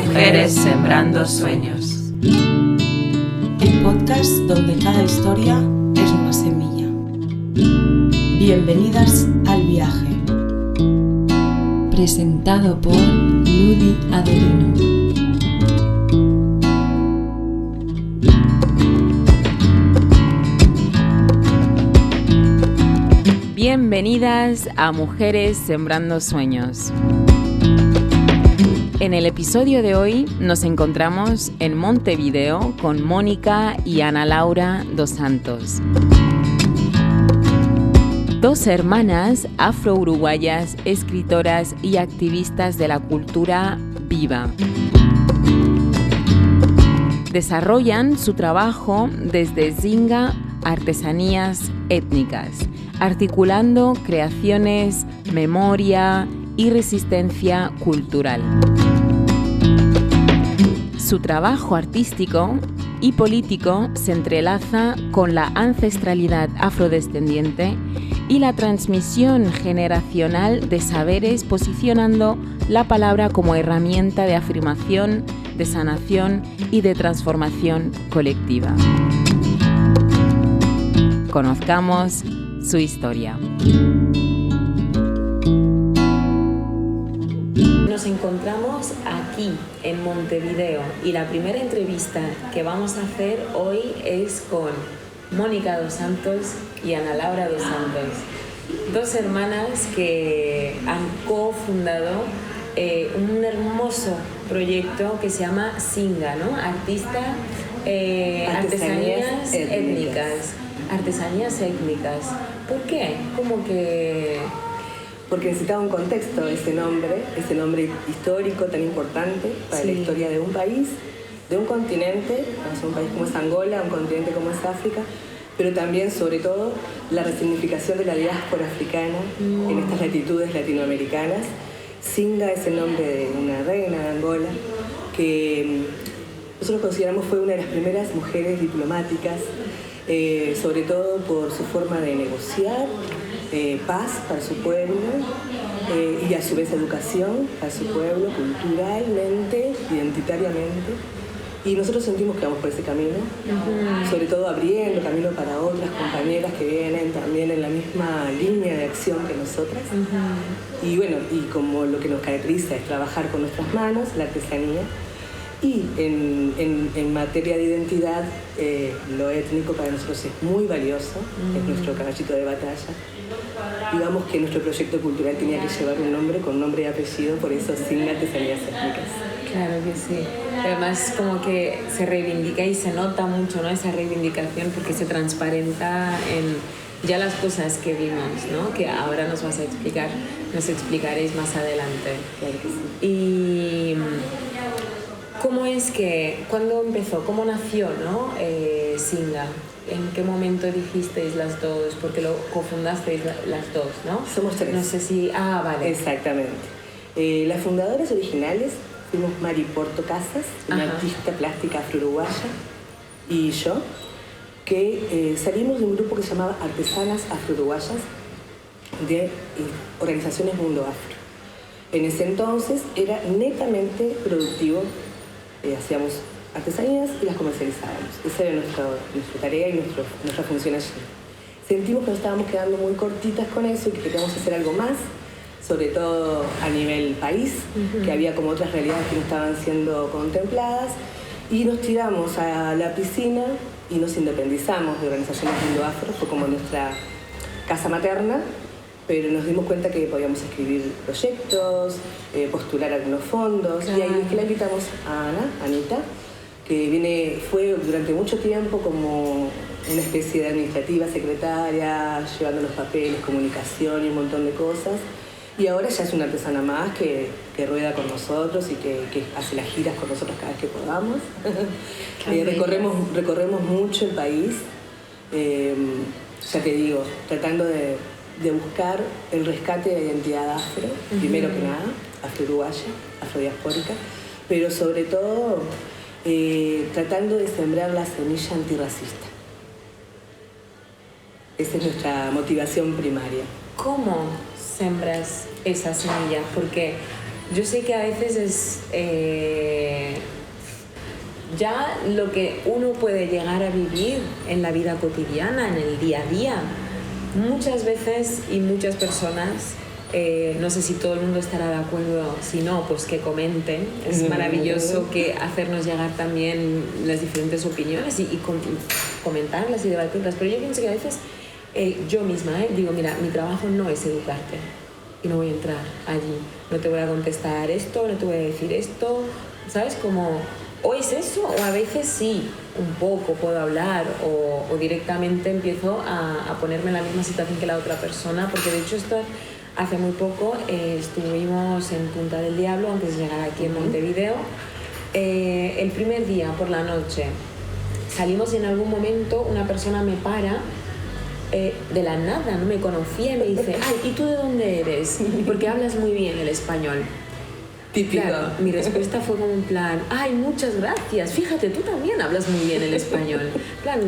Mujeres sembrando sueños. El podcast donde cada historia es una semilla. Bienvenidas al viaje. Presentado por Ludi Adelino. Bienvenidas a Mujeres Sembrando Sueños. En el episodio de hoy nos encontramos en Montevideo con Mónica y Ana Laura dos Santos. Dos hermanas afro-uruguayas, escritoras y activistas de la cultura viva. Desarrollan su trabajo desde Zinga Artesanías Étnicas, articulando creaciones, memoria y resistencia cultural. Su trabajo artístico y político se entrelaza con la ancestralidad afrodescendiente y la transmisión generacional de saberes, posicionando la palabra como herramienta de afirmación, de sanación y de transformación colectiva. Conozcamos su historia. Nos encontramos aquí en Montevideo y la primera entrevista que vamos a hacer hoy es con Mónica dos Santos y Ana Laura dos Santos, dos hermanas que han cofundado un hermoso proyecto que se llama Zinga, ¿no? Artesanías étnicas. Artesanías étnicas. ¿Por qué? Porque necesitaba un contexto ese nombre histórico tan importante para la historia de un país, de un continente, un país como es Angola, un continente como es África, pero también, sobre todo, la resignificación de la diáspora africana en estas latitudes latinoamericanas. Zinga es el nombre de una reina de Angola que nosotros consideramos fue una de las primeras mujeres diplomáticas, sobre todo por su forma de negociar paz para su pueblo y a su vez educación para su pueblo, culturalmente, identitariamente. Y nosotros sentimos que vamos por ese camino, sobre todo abriendo camino para otras compañeras que vienen también en la misma línea de acción que nosotras. Y bueno, y como lo que nos caracteriza es trabajar con nuestras manos, la artesanía, y en materia de identidad, lo étnico para nosotros es muy valioso, es nuestro caballito de batalla. Digamos que nuestro proyecto cultural tenía que llevar un nombre con nombre y apellido, por eso Zinga Artesanías Étnicas. Claro que sí. Además como que se reivindica y se nota mucho, ¿no? Esa reivindicación porque se transparenta en ya las cosas que vimos, ¿no? Que ahora nos explicaréis más adelante. Claro que sí. Y ¿cómo es que, cuándo empezó, cómo nació, ¿no? Zinga? ¿En qué momento dijisteis las dos? Porque lo cofundasteis las dos, ¿no? Somos tres. No sé si... vale. Exactamente. Las fundadoras originales fuimos Mari Porto Casas, una artista plástica afro-uruguaya, y yo, que salimos de un grupo que se llamaba Artesanas Afro-Uruguayas de organizaciones Mundo Afro. En ese entonces era netamente productivo, hacíamos artesanías y las comercializábamos. Esa era nuestra tarea y nuestra función allí. Sentimos que nos estábamos quedando muy cortitas con eso y que queríamos hacer algo más, sobre todo a nivel país, que había como otras realidades que no estaban siendo contempladas, y nos tiramos a la piscina y nos independizamos de Organizaciones Mundo Afro, fue como nuestra casa materna, pero nos dimos cuenta que podíamos escribir proyectos, postular algunos fondos, claro. Y ahí es que la invitamos a Anita, que fue durante mucho tiempo como una especie de administrativa, secretaria, llevando los papeles, comunicación y un montón de cosas. Y ahora ya es una artesana más que rueda con nosotros y que hace las giras con nosotros cada vez que podamos. Recorremos mucho el país, ya te digo, tratando de buscar el rescate de la identidad afro, primero que nada, afro-uruguaya, afrodiaspórica, pero sobre todo tratando de sembrar la semilla antirracista. Esa es nuestra motivación primaria. ¿Cómo sembras esa semilla? Porque yo sé que a veces es ya lo que uno puede llegar a vivir en la vida cotidiana, en el día a día. Muchas veces y muchas personas, no sé si todo el mundo estará de acuerdo, si no, pues que comenten. Es maravilloso que hacernos llegar también las diferentes opiniones y comentarlas y debatirlas. Pero yo pienso que a veces yo misma digo, mira, mi trabajo no es educarte y no voy a entrar allí. No te voy a contestar esto, no te voy a decir esto, ¿sabes? Como, o es eso, o a veces sí, un poco puedo hablar o directamente empiezo a ponerme en la misma situación que la otra persona, porque de hecho esto hace muy poco estuvimos en Punta del Diablo antes de llegar aquí en Montevideo. El primer día por la noche salimos y en algún momento una persona me para de la nada, no me conocía y me dice, ay, ¿y tú de dónde eres? Porque hablas muy bien el español. Típico. Claro, mi respuesta fue como en plan, ay, muchas gracias, fíjate, tú también hablas muy bien el español. Plan,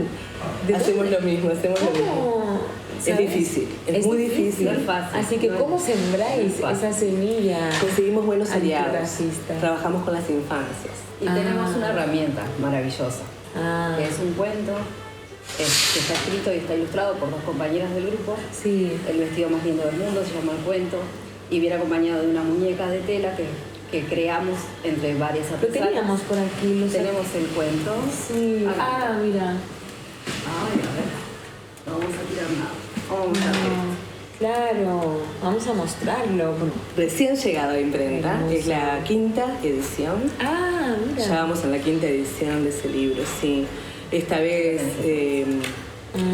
hacemos lo mismo. ¿Sabes? Es difícil, es muy difícil. No es fácil. Así que, ¿cómo sembráis esa semilla? Conseguimos buenos aliados. Antirracista. Trabajamos con las infancias. Y tenemos una herramienta maravillosa, que es un cuento que está escrito y está ilustrado por 2 compañeras del grupo. Sí. El vestido más lindo del mundo se llama El Cuento, y viene acompañado de una muñeca de tela que creamos entre varias artesanas. Lo teníamos por aquí. Tenemos el cuento. Sí. Mira. Ay, a ver. No vamos a tirar nada. Vamos a ver. Claro, vamos a mostrarlo. Recién llegado a imprenta, Hermoso. es la 5ª edición. Mira. Ya vamos en la 5ª edición de ese libro, sí. Esta vez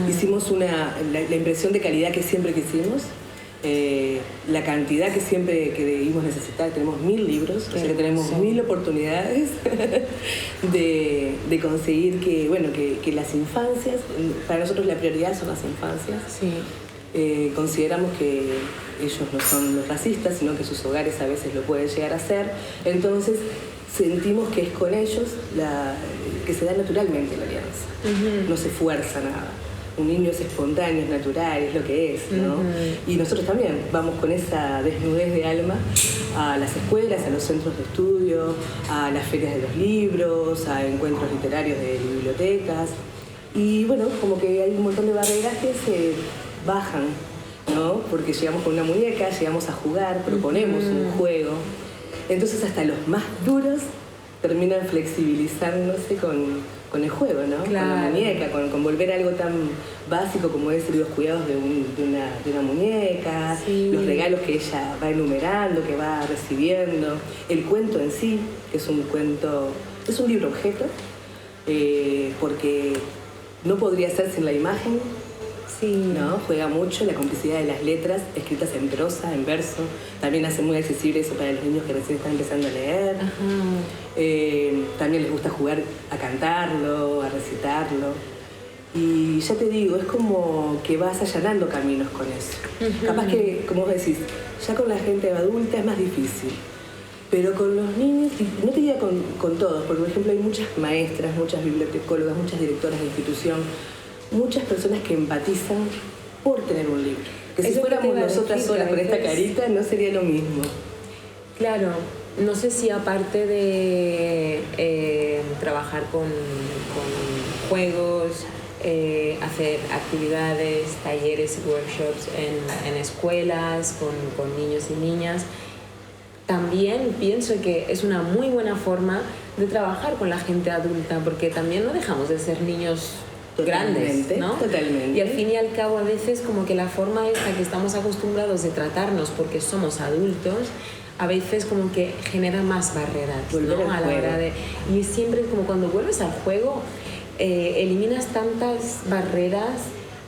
hicimos la impresión de calidad que siempre quisimos. La cantidad que siempre creímos necesitar. Tenemos 1000 libros, o sea que tenemos 1000 oportunidades de conseguir que las infancias, para nosotros la prioridad son las infancias. Sí. Consideramos que ellos no son los racistas, sino que sus hogares a veces lo pueden llegar a ser. Entonces sentimos que es con ellos que se da naturalmente la alianza. No se fuerza nada. Un niño es espontáneo, es natural, es lo que es, ¿no? Y nosotros también vamos con esa desnudez de alma a las escuelas, a los centros de estudio, a las ferias de los libros, a encuentros literarios de bibliotecas. Y bueno, como que hay un montón de barreras que se bajan, ¿no? Porque llegamos con una muñeca, llegamos a jugar, proponemos un juego. Entonces hasta los más duros terminan flexibilizándose con el juego, ¿no? Claro. Con la muñeca, con volver a algo tan básico como es los cuidados de una muñeca, Sí. los regalos que ella va enumerando, que va recibiendo, el cuento en sí, que es un cuento, es un libro objeto, porque no podría ser sin la imagen. Sí. ¿No? Juega mucho la complicidad de las letras escritas en prosa, en verso. También hace muy accesible eso para los niños que recién están empezando a leer. También les gusta jugar a cantarlo, a recitarlo. Y ya te digo, es como que vas allanando caminos con eso. Capaz que, como vos decís, ya con la gente adulta es más difícil. Pero con los niños, y no te diría con todos, porque por ejemplo hay muchas maestras, muchas bibliotecólogas, muchas directoras de institución, muchas personas que empatizan por tener un libro. Que si fuéramos nosotras solas con esta carita, no sería lo mismo. Claro, no sé si aparte de trabajar con juegos, hacer actividades, talleres y workshops en escuelas con niños y niñas, también pienso que es una muy buena forma de trabajar con la gente adulta, porque también no dejamos de ser niños grandes, ¿no? Totalmente. Y al fin y al cabo a veces como que la forma esta que estamos acostumbrados de tratarnos porque somos adultos, a veces como que genera más barreras, ¿no? A la hora de... Y siempre es como cuando vuelves al juego, eliminas tantas barreras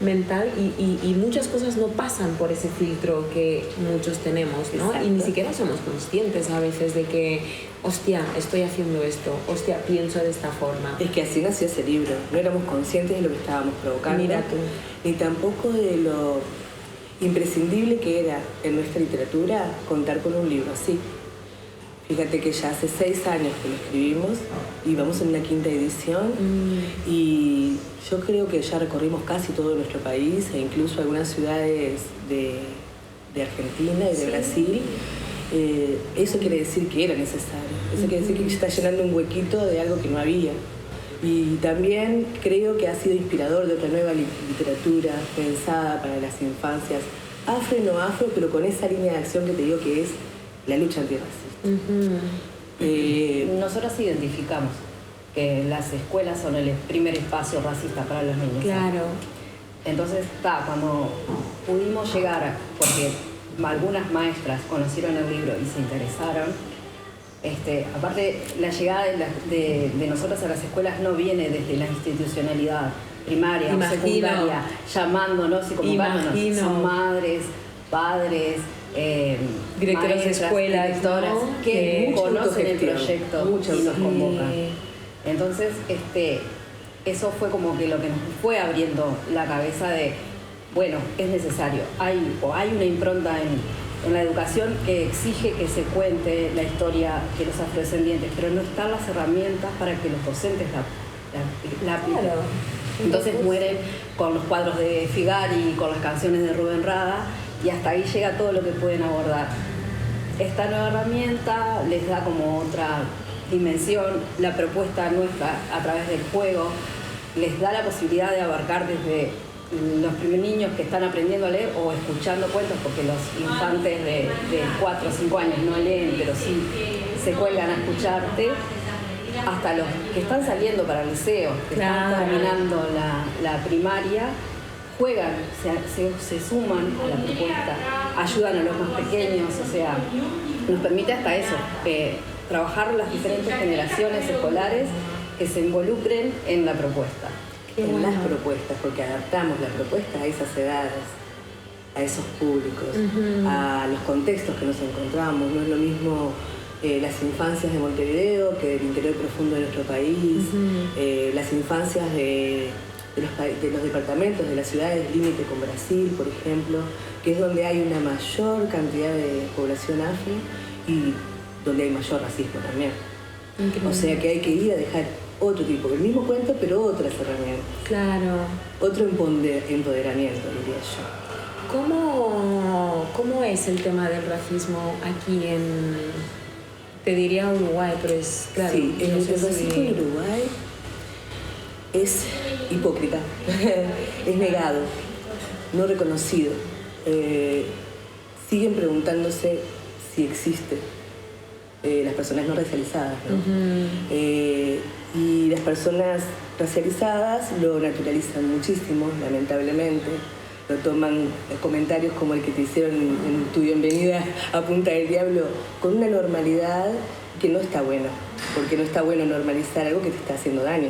mental y muchas cosas no pasan por ese filtro que muchos tenemos, ¿no? Exacto. Y ni siquiera somos conscientes a veces de que, hostia, estoy haciendo esto, hostia, pienso de esta forma. Es que así nació ese libro. No éramos conscientes de lo que estábamos provocando. Mira tú. Ni tampoco de lo imprescindible que era en nuestra literatura contar con un libro así. Fíjate que ya hace 6 años que lo escribimos y vamos en una 5ª edición y yo creo que ya recorrimos casi todo nuestro país e incluso algunas ciudades de Argentina y de Brasil. Eso quiere decir que era necesario, eso quiere decir que está llenando un huequito de algo que no había. Y también creo que ha sido inspirador de otra nueva literatura pensada para las infancias, afro y no afro, pero con esa línea de acción que te digo que es la lucha antirracista. Nosotros identificamos que las escuelas son el primer espacio racista para los niños. Claro. Entonces, cuando pudimos llegar, porque algunas maestras conocieron el libro y se interesaron, aparte la llegada de nosotras a las escuelas no viene desde la institucionalidad primaria o secundaria, llamándonos y convocándonos. Son madres, padres, directoras de escuelas, directoras, ¿no? que conocen el proyecto y nos convocan. Entonces, eso fue como que lo que nos fue abriendo la cabeza de, bueno, es necesario. Hay una impronta en la educación que exige que se cuente la historia de los afrodescendientes, pero no están las herramientas para que los docentes la apliquen. Claro. Entonces mueren con los cuadros de Figari y con las canciones de Rubén Rada, y hasta ahí llega todo lo que pueden abordar. Esta nueva herramienta les da como otra dimensión, la propuesta nuestra a través del juego les da la posibilidad de abarcar desde los primeros niños que están aprendiendo a leer o escuchando cuentos, porque los infantes de 4 o 5 años no leen, pero sí se cuelgan a escucharte, hasta los que están saliendo para el liceo, que están terminando la primaria, juegan, se suman a la propuesta, ayudan a los más pequeños, o sea, nos permite hasta eso, trabajar las diferentes generaciones escolares que se involucren en la propuesta. En las propuestas, porque adaptamos la propuesta a esas edades, a esos públicos, a los contextos que nos encontramos. No es lo mismo las infancias de Montevideo que del interior profundo de nuestro país, las infancias de los departamentos, de las ciudades límite con Brasil, por ejemplo, que es donde hay una mayor cantidad de población afro y donde hay mayor racismo también. Increíble. O sea que hay que ir a dejar otro tipo, el mismo cuento, pero otras herramientas. Claro. Otro empoderamiento, diría yo. ¿Cómo es el tema del racismo aquí te diría Uruguay, pero es claro? Sí, el racismo en Uruguay es hipócrita, es negado, no reconocido. Siguen preguntándose si existe. Las personas no racializadas, ¿no? Y las personas racializadas lo naturalizan muchísimo, lamentablemente. Lo toman comentarios como el que te hicieron en tu bienvenida a Punta del Diablo con una normalidad que no está buena, porque no está bueno normalizar algo que te está haciendo daño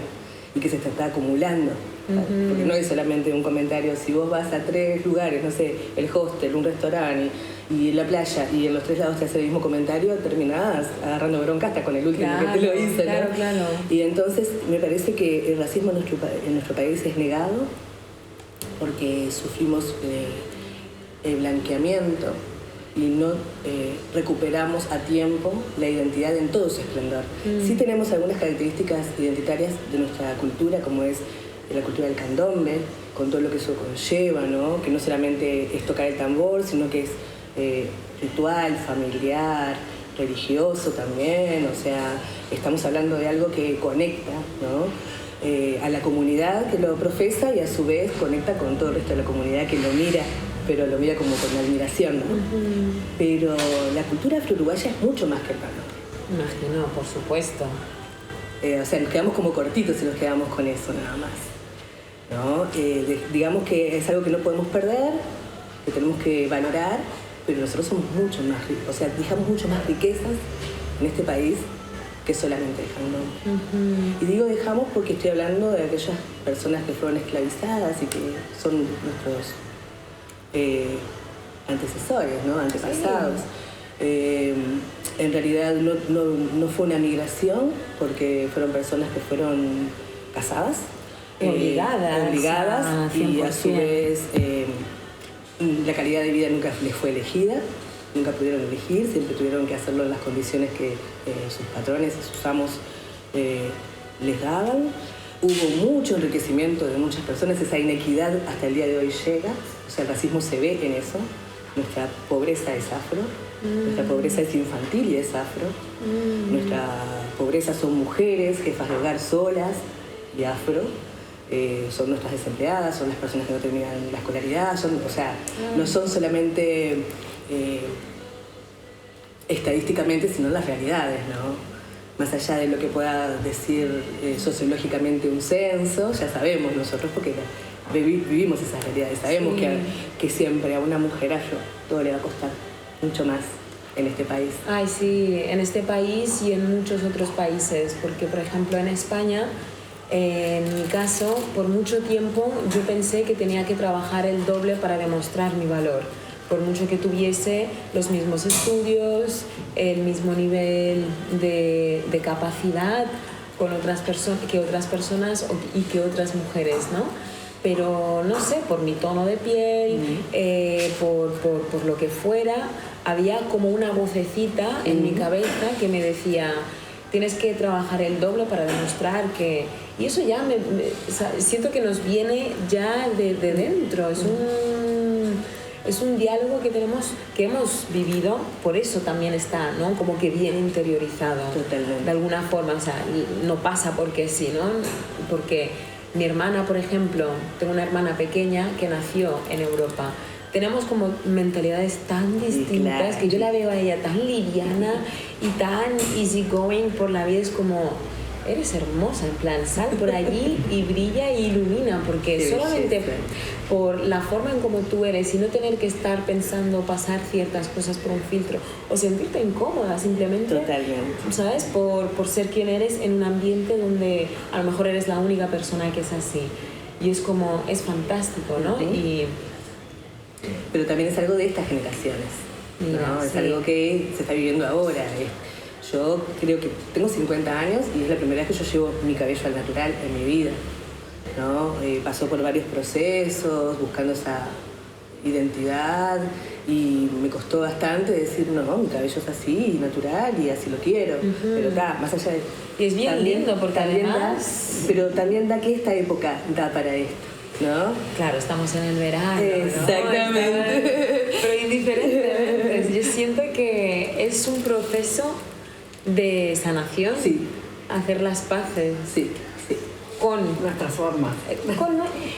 y que se te está acumulando. Porque no es solamente un comentario. Si vos vas a 3 lugares, no sé, el hostel, un restaurante y la playa, y en los 3 lados te hace el mismo comentario, terminás agarrando bronca hasta con el último que te lo hizo, ¿no? Claro. Y entonces me parece que el racismo en nuestro país es negado porque sufrimos el blanqueamiento y no recuperamos a tiempo la identidad en todo su esplendor. Sí tenemos algunas características identitarias de nuestra cultura, como es la cultura del candombe, con todo lo que eso conlleva, ¿no? Que no solamente es tocar el tambor, sino que es ritual, familiar, religioso también. O sea, estamos hablando de algo que conecta, ¿no? A la comunidad que lo profesa y a su vez conecta con todo el resto de la comunidad que lo mira, pero lo mira como con admiración, ¿no? Pero la cultura afro-uruguaya es mucho más que el candombe. Imagino, por supuesto. O sea, nos quedamos como cortitos si nos quedamos con eso nada más, ¿no? Digamos que es algo que no podemos perder, que tenemos que valorar, pero nosotros somos mucho más ricos, o sea, dejamos mucho más riquezas en este país que solamente el candombe. Y digo dejamos porque estoy hablando de aquellas personas que fueron esclavizadas y que son nuestros antecesores, ¿no? Antepasados. En realidad no fue una migración porque fueron personas que fueron casadas, obligadas y a su vez la calidad de vida nunca les fue elegida, nunca pudieron elegir, siempre tuvieron que hacerlo en las condiciones que sus patrones y sus amos les daban. Hubo mucho enriquecimiento de muchas personas, esa inequidad hasta el día de hoy llega, o sea, el racismo se ve en eso. Nuestra pobreza es afro, nuestra pobreza es infantil y es afro, nuestra pobreza son mujeres, jefas de hogar solas y afro, son nuestras desempleadas, son las personas que no terminan la escolaridad, no son solamente estadísticamente, sino las realidades, ¿no? Más allá de lo que pueda decir sociológicamente un censo, ya sabemos nosotros, porque vivimos esas realidades, sabemos que siempre a una mujer afro todo le va a costar mucho más en este país. Ay, sí, en este país y en muchos otros países, porque por ejemplo en España, en mi caso, por mucho tiempo yo pensé que tenía que trabajar el doble para demostrar mi valor. Por mucho que tuviese los mismos estudios, el mismo nivel de capacidad con otras personas y que otras mujeres, ¿no? Pero no sé, por mi tono de piel, por lo que fuera, había como una vocecita en mi cabeza que me decía: tienes que trabajar el doble para demostrar que... Y eso ya siento que nos viene ya de dentro, es un diálogo que hemos vivido, por eso también está, ¿no? Como que bien interiorizado. Totalmente. De alguna forma, o sea, no pasa porque sí, ¿no? Porque mi hermana, por ejemplo, tengo una hermana pequeña que nació en Europa. Tenemos como mentalidades tan distintas, claro, que yo la veo a ella tan liviana y tan easygoing por la vida. Es como, eres hermosa, en plan, sal por allí y brilla y ilumina, porque sí, solamente por la forma en cómo tú eres y no tener que estar pensando pasar ciertas cosas por un filtro o sentirte incómoda simplemente. Totalmente. ¿Sabes? Por ser quien eres en un ambiente donde a lo mejor eres la única persona que es así. Y es como, es fantástico, ¿no? Pero también es algo de estas generaciones, ¿no? Es algo que se está viviendo ahora. Yo creo que tengo 50 años y es la primera vez que yo llevo mi cabello al natural en mi vida, ¿no? Pasó por varios procesos, buscando esa identidad, y me costó bastante decir, no, mi cabello es así, natural, y así lo quiero. Pero más allá de... Y es bien también, lindo, porque además... pero también da que esta época da para esto, ¿no? Claro, estamos en el verano, exactamente, ¿no? Pero indiferentemente, yo siento que es un proceso de sanación, sí, hacer las paces, sí, sí, con nuestras formas,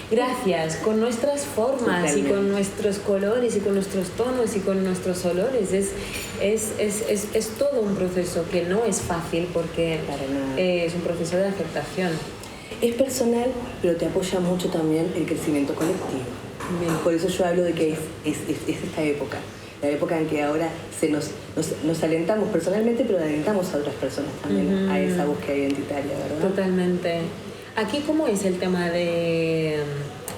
gracias, con nuestras formas. Totalmente. Y con nuestros colores y con nuestros tonos y con nuestros olores. Es todo un proceso que no es fácil, porque es un proceso de aceptación. Es personal, pero te apoya mucho también el crecimiento colectivo. Bien. Por eso yo hablo de que es esta época. La época en que ahora nos alentamos personalmente, pero alentamos a otras personas también a esa búsqueda identitaria, ¿verdad? Totalmente. Aquí, ¿cómo es el tema de...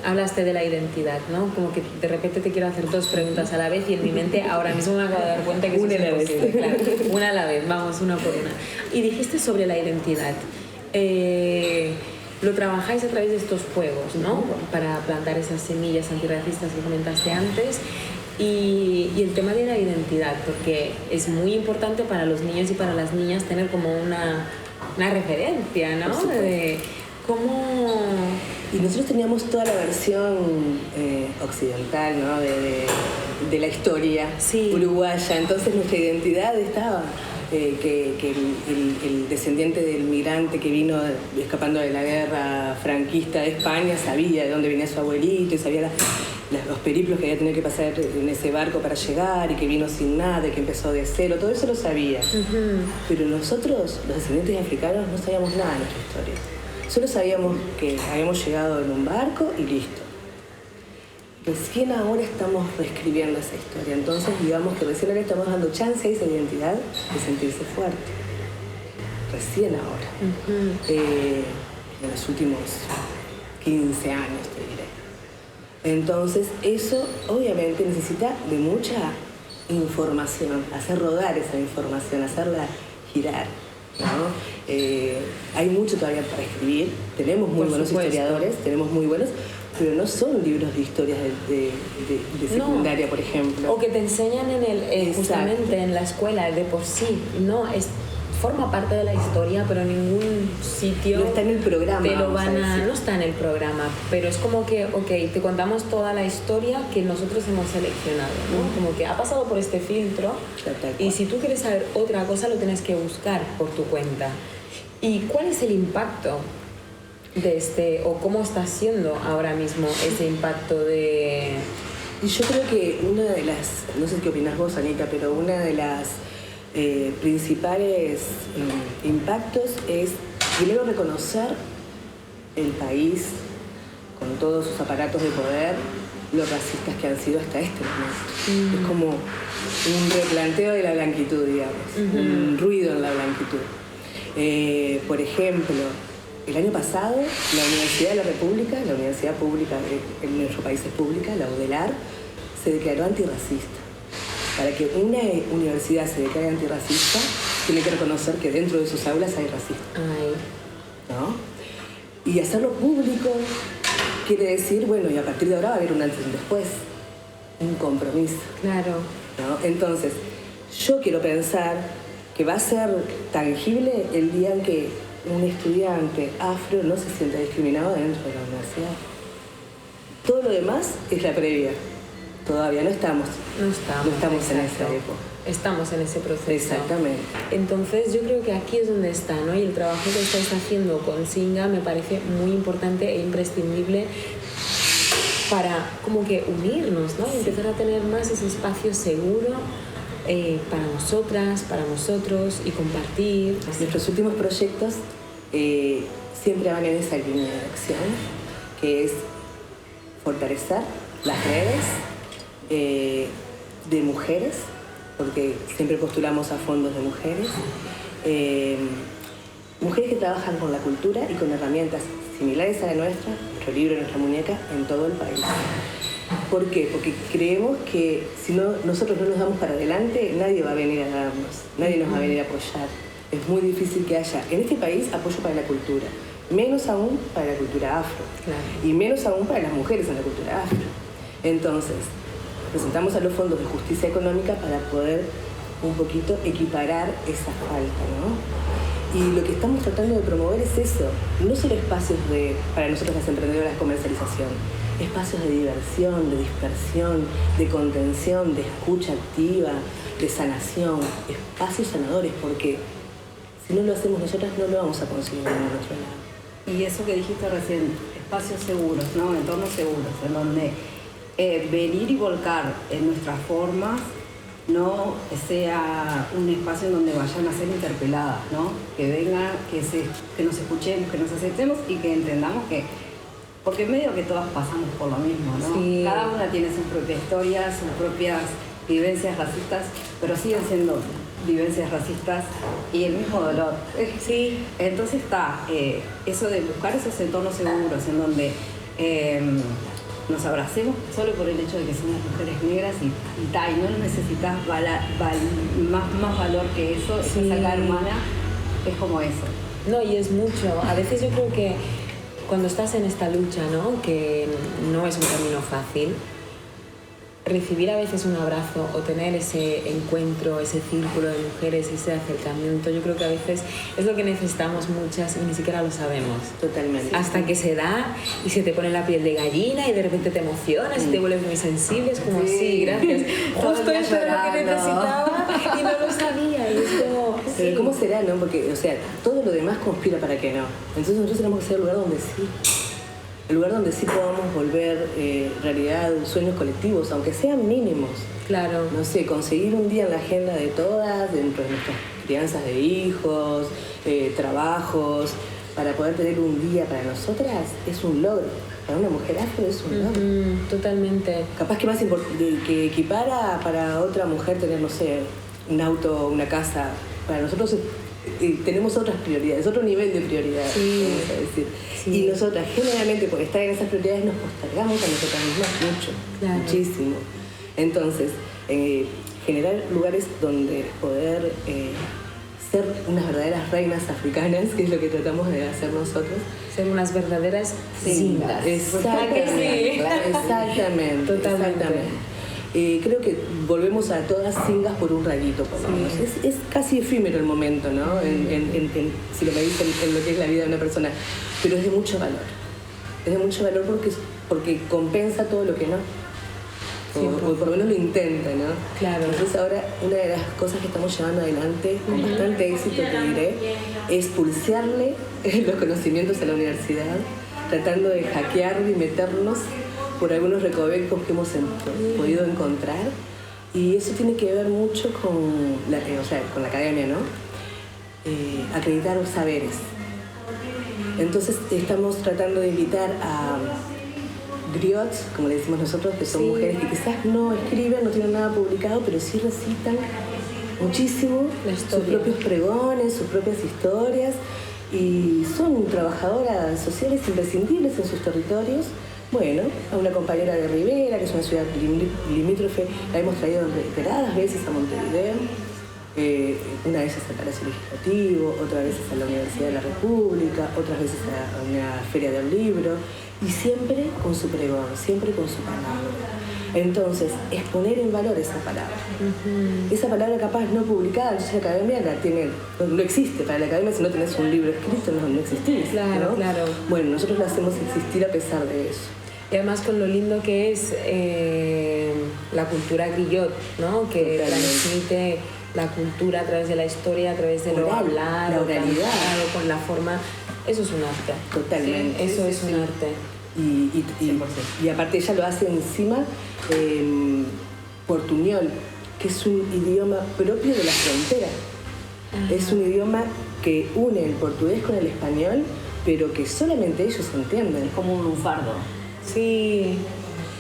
Hablaste de la identidad, ¿no? Como que de repente te quiero hacer dos preguntas a la vez y en mi mente ahora mismo me acabo de dar cuenta que eso es imposible. Claro, una a la vez, vamos, una por una. Y dijiste sobre la identidad. Lo trabajáis a través de estos juegos, ¿no? Para plantar esas semillas antirracistas que comentaste antes. Y el tema de la identidad, porque es muy importante para los niños y para las niñas tener como una referencia, ¿no? De cómo... Y nosotros teníamos toda la versión occidental, ¿no? de la historia uruguaya, entonces nuestra identidad estaba... que el descendiente del migrante que vino escapando de la guerra franquista de España sabía de dónde venía su abuelito y sabía los periplos que había tenido que pasar en ese barco para llegar, y que vino sin nada y que empezó de cero, todo eso lo sabía. Pero nosotros, los descendientes africanos, no sabíamos nada de nuestra historia. Solo sabíamos que habíamos llegado en un barco y listo. Recién ahora estamos reescribiendo esa historia, entonces digamos que recién ahora estamos dando chance a esa identidad de sentirse fuerte. Recién ahora. En los últimos 15 años, te diré. Entonces eso obviamente necesita de mucha información, hacer rodar esa información, hacerla girar, ¿no? Hay mucho todavía para escribir, tenemos muy buenos historiadores, tenemos muy buenos, pero no son libros de historias de secundaria, por ejemplo. O que te enseñan justamente en la escuela de por sí. No, forma parte de la historia, pero en ningún sitio no está en el programa. No está en el programa, pero es como que, te contamos toda la historia que nosotros hemos seleccionado, ¿no? Como que ha pasado por este filtro y si tú quieres saber otra cosa lo tienes que buscar por tu cuenta. ¿Y cuál es el impacto de o cómo está siendo ahora mismo ese impacto de...? Y yo creo que una de las, no sé qué opinas vos, Anita, pero una de las principales impactos es primero reconocer el país con todos sus aparatos de poder, lo racistas que han sido hasta este momento. Es como un replanteo de la blanquitud, digamos, un ruido en la blanquitud. Por ejemplo, el año pasado la Universidad de la República, la universidad pública en nuestro país es pública, la UDELAR, se declaró antirracista. Para que una universidad se declare antirracista, tiene que reconocer que dentro de sus aulas hay racismo. ¿No? Y hacerlo público quiere decir, bueno, y a partir de ahora va a haber un antes y un después, un compromiso. Claro. ¿No? Entonces, yo quiero pensar que va a ser tangible el día en que un estudiante afro no se sienta discriminado dentro de la universidad. Todo lo demás es la previa. Todavía no estamos en esa época. Estamos en ese proceso. Exactamente. Entonces yo creo que aquí es donde está, ¿no? Y el trabajo que estáis haciendo con Singa me parece muy importante e imprescindible para como que unirnos, ¿no? Y empezar a tener más ese espacio seguro para nosotras, para nosotros y compartir. Nuestros últimos proyectos siempre van en esa línea de acción, que es fortalecer las redes de mujeres, porque siempre postulamos a fondos de mujeres, mujeres que trabajan con la cultura y con herramientas similares a la nuestra, nuestro libro, nuestra muñeca, en todo el país. ¿Por qué? Porque creemos que si nosotros no nos damos para adelante, nadie va a venir a darnos, nadie nos va a venir a apoyar. Es muy difícil que haya en este país apoyo para la cultura, menos aún para la cultura afro, y menos aún para las mujeres en la cultura afro. Entonces, presentamos a los fondos de justicia económica para poder un poquito equiparar esa falta, ¿no? Y lo que estamos tratando de promover es eso, no solo espacios para nosotros las emprendedoras, comercialización, espacios de diversión, de dispersión, de contención, de escucha activa, de sanación, espacios sanadores, porque si no lo hacemos nosotras no lo vamos a conseguir en otro lado. Y eso que dijiste recién, espacios seguros, ¿no? Entornos seguros, en donde venir y volcar en nuestras formas no sea un espacio en donde vayan a ser interpeladas, ¿no? Que venga, que nos escuchemos, que nos aceptemos y que entendamos que, porque medio que todas pasamos por lo mismo, ¿no? Sí. Cada una tiene su propia historia, sus propias vivencias racistas, pero siguen siendo vivencias racistas y el mismo dolor. Sí. Entonces está eso de buscar esos entornos seguros en donde nos abracemos solo por el hecho de que somos mujeres negras y no necesitas más valor que eso, sí. Esa saca hermana es como eso. No, y es mucho. A veces yo creo que cuando estás en esta lucha, ¿no? Que no es un camino fácil, recibir a veces un abrazo o tener ese encuentro, ese círculo de mujeres, ese acercamiento, yo creo que a veces es lo que necesitamos muchas y ni siquiera lo sabemos. Totalmente. Hasta que se da y se te pone la piel de gallina y de repente te emocionas y te vuelves muy sensible, es como, sí, gracias. Justo esto era lo que necesitaba y no lo sabía. Y es como, pero ¿cómo será, no? Porque, o sea, todo lo demás conspira para que no. Entonces nosotros tenemos que ser el lugar donde sí. El lugar donde sí podamos volver realidad sueños colectivos, aunque sean mínimos. Claro. No sé, conseguir un día en la agenda de todas, dentro de nuestras crianzas de hijos, trabajos, para poder tener un día para nosotras, es un logro. Para una mujer afro es un logro. Totalmente. Capaz que más que equipara para otra mujer tener, no sé, un auto, una casa. Para nosotros tenemos otras prioridades, otro nivel de prioridades, sí. Vamos a decir. Sí. Y nosotras generalmente por estar en esas prioridades nos postergamos a nosotras mismas mucho, claro. Muchísimo. Entonces, generar lugares donde poder ser unas verdaderas reinas africanas, que es lo que tratamos de hacer nosotros, ser unas verdaderas singas. Exactamente. Creo que volvemos a todas singas por un ratito, por lo menos. Es casi efímero el momento, ¿no? Si lo medís en lo que es la vida de una persona, pero es de mucho valor. Es de mucho valor porque compensa todo lo que no. O por lo menos lo intenta, ¿no? Claro. Entonces ahora una de las cosas que estamos llevando adelante con bastante éxito, te diré, es pulsearle los conocimientos a la universidad, tratando de hackear y meternos por algunos recovecos que hemos podido encontrar, y eso tiene que ver mucho con la academia, ¿no? Acreditar los saberes. Entonces estamos tratando de invitar a griots, como le decimos nosotros, que son mujeres que quizás no escriben, no tienen nada publicado, pero sí recitan muchísimo sus propios pregones, sus propias historias, y son trabajadoras sociales imprescindibles en sus territorios. Bueno, a una compañera de Rivera, que es una ciudad limítrofe, la hemos traído reiteradas veces a Montevideo, una vez al Palacio Legislativo, otras veces a la Universidad de la República, otras veces a una feria del libro, y siempre con su pregón, siempre con su palabra. Entonces, es poner en valor esa palabra. Esa palabra capaz no publicada, entonces la academia no existe. Para la academia, si no tenés un libro escrito, no existís. Claro, ¿no? claro. Bueno, nosotros lo hacemos existir a pesar de eso. Y además con lo lindo que es la cultura grillot, ¿no? Que transmite la cultura a través de la historia, a través de lo hablado, la oralidad, con la forma. Eso es un arte. Totalmente. Eso es un arte. Y aparte ella lo hace encima portuñol, que es un idioma propio de la frontera. Es un idioma que une el portugués con el español, pero que solamente ellos entienden. Es como un lunfardo. Sí.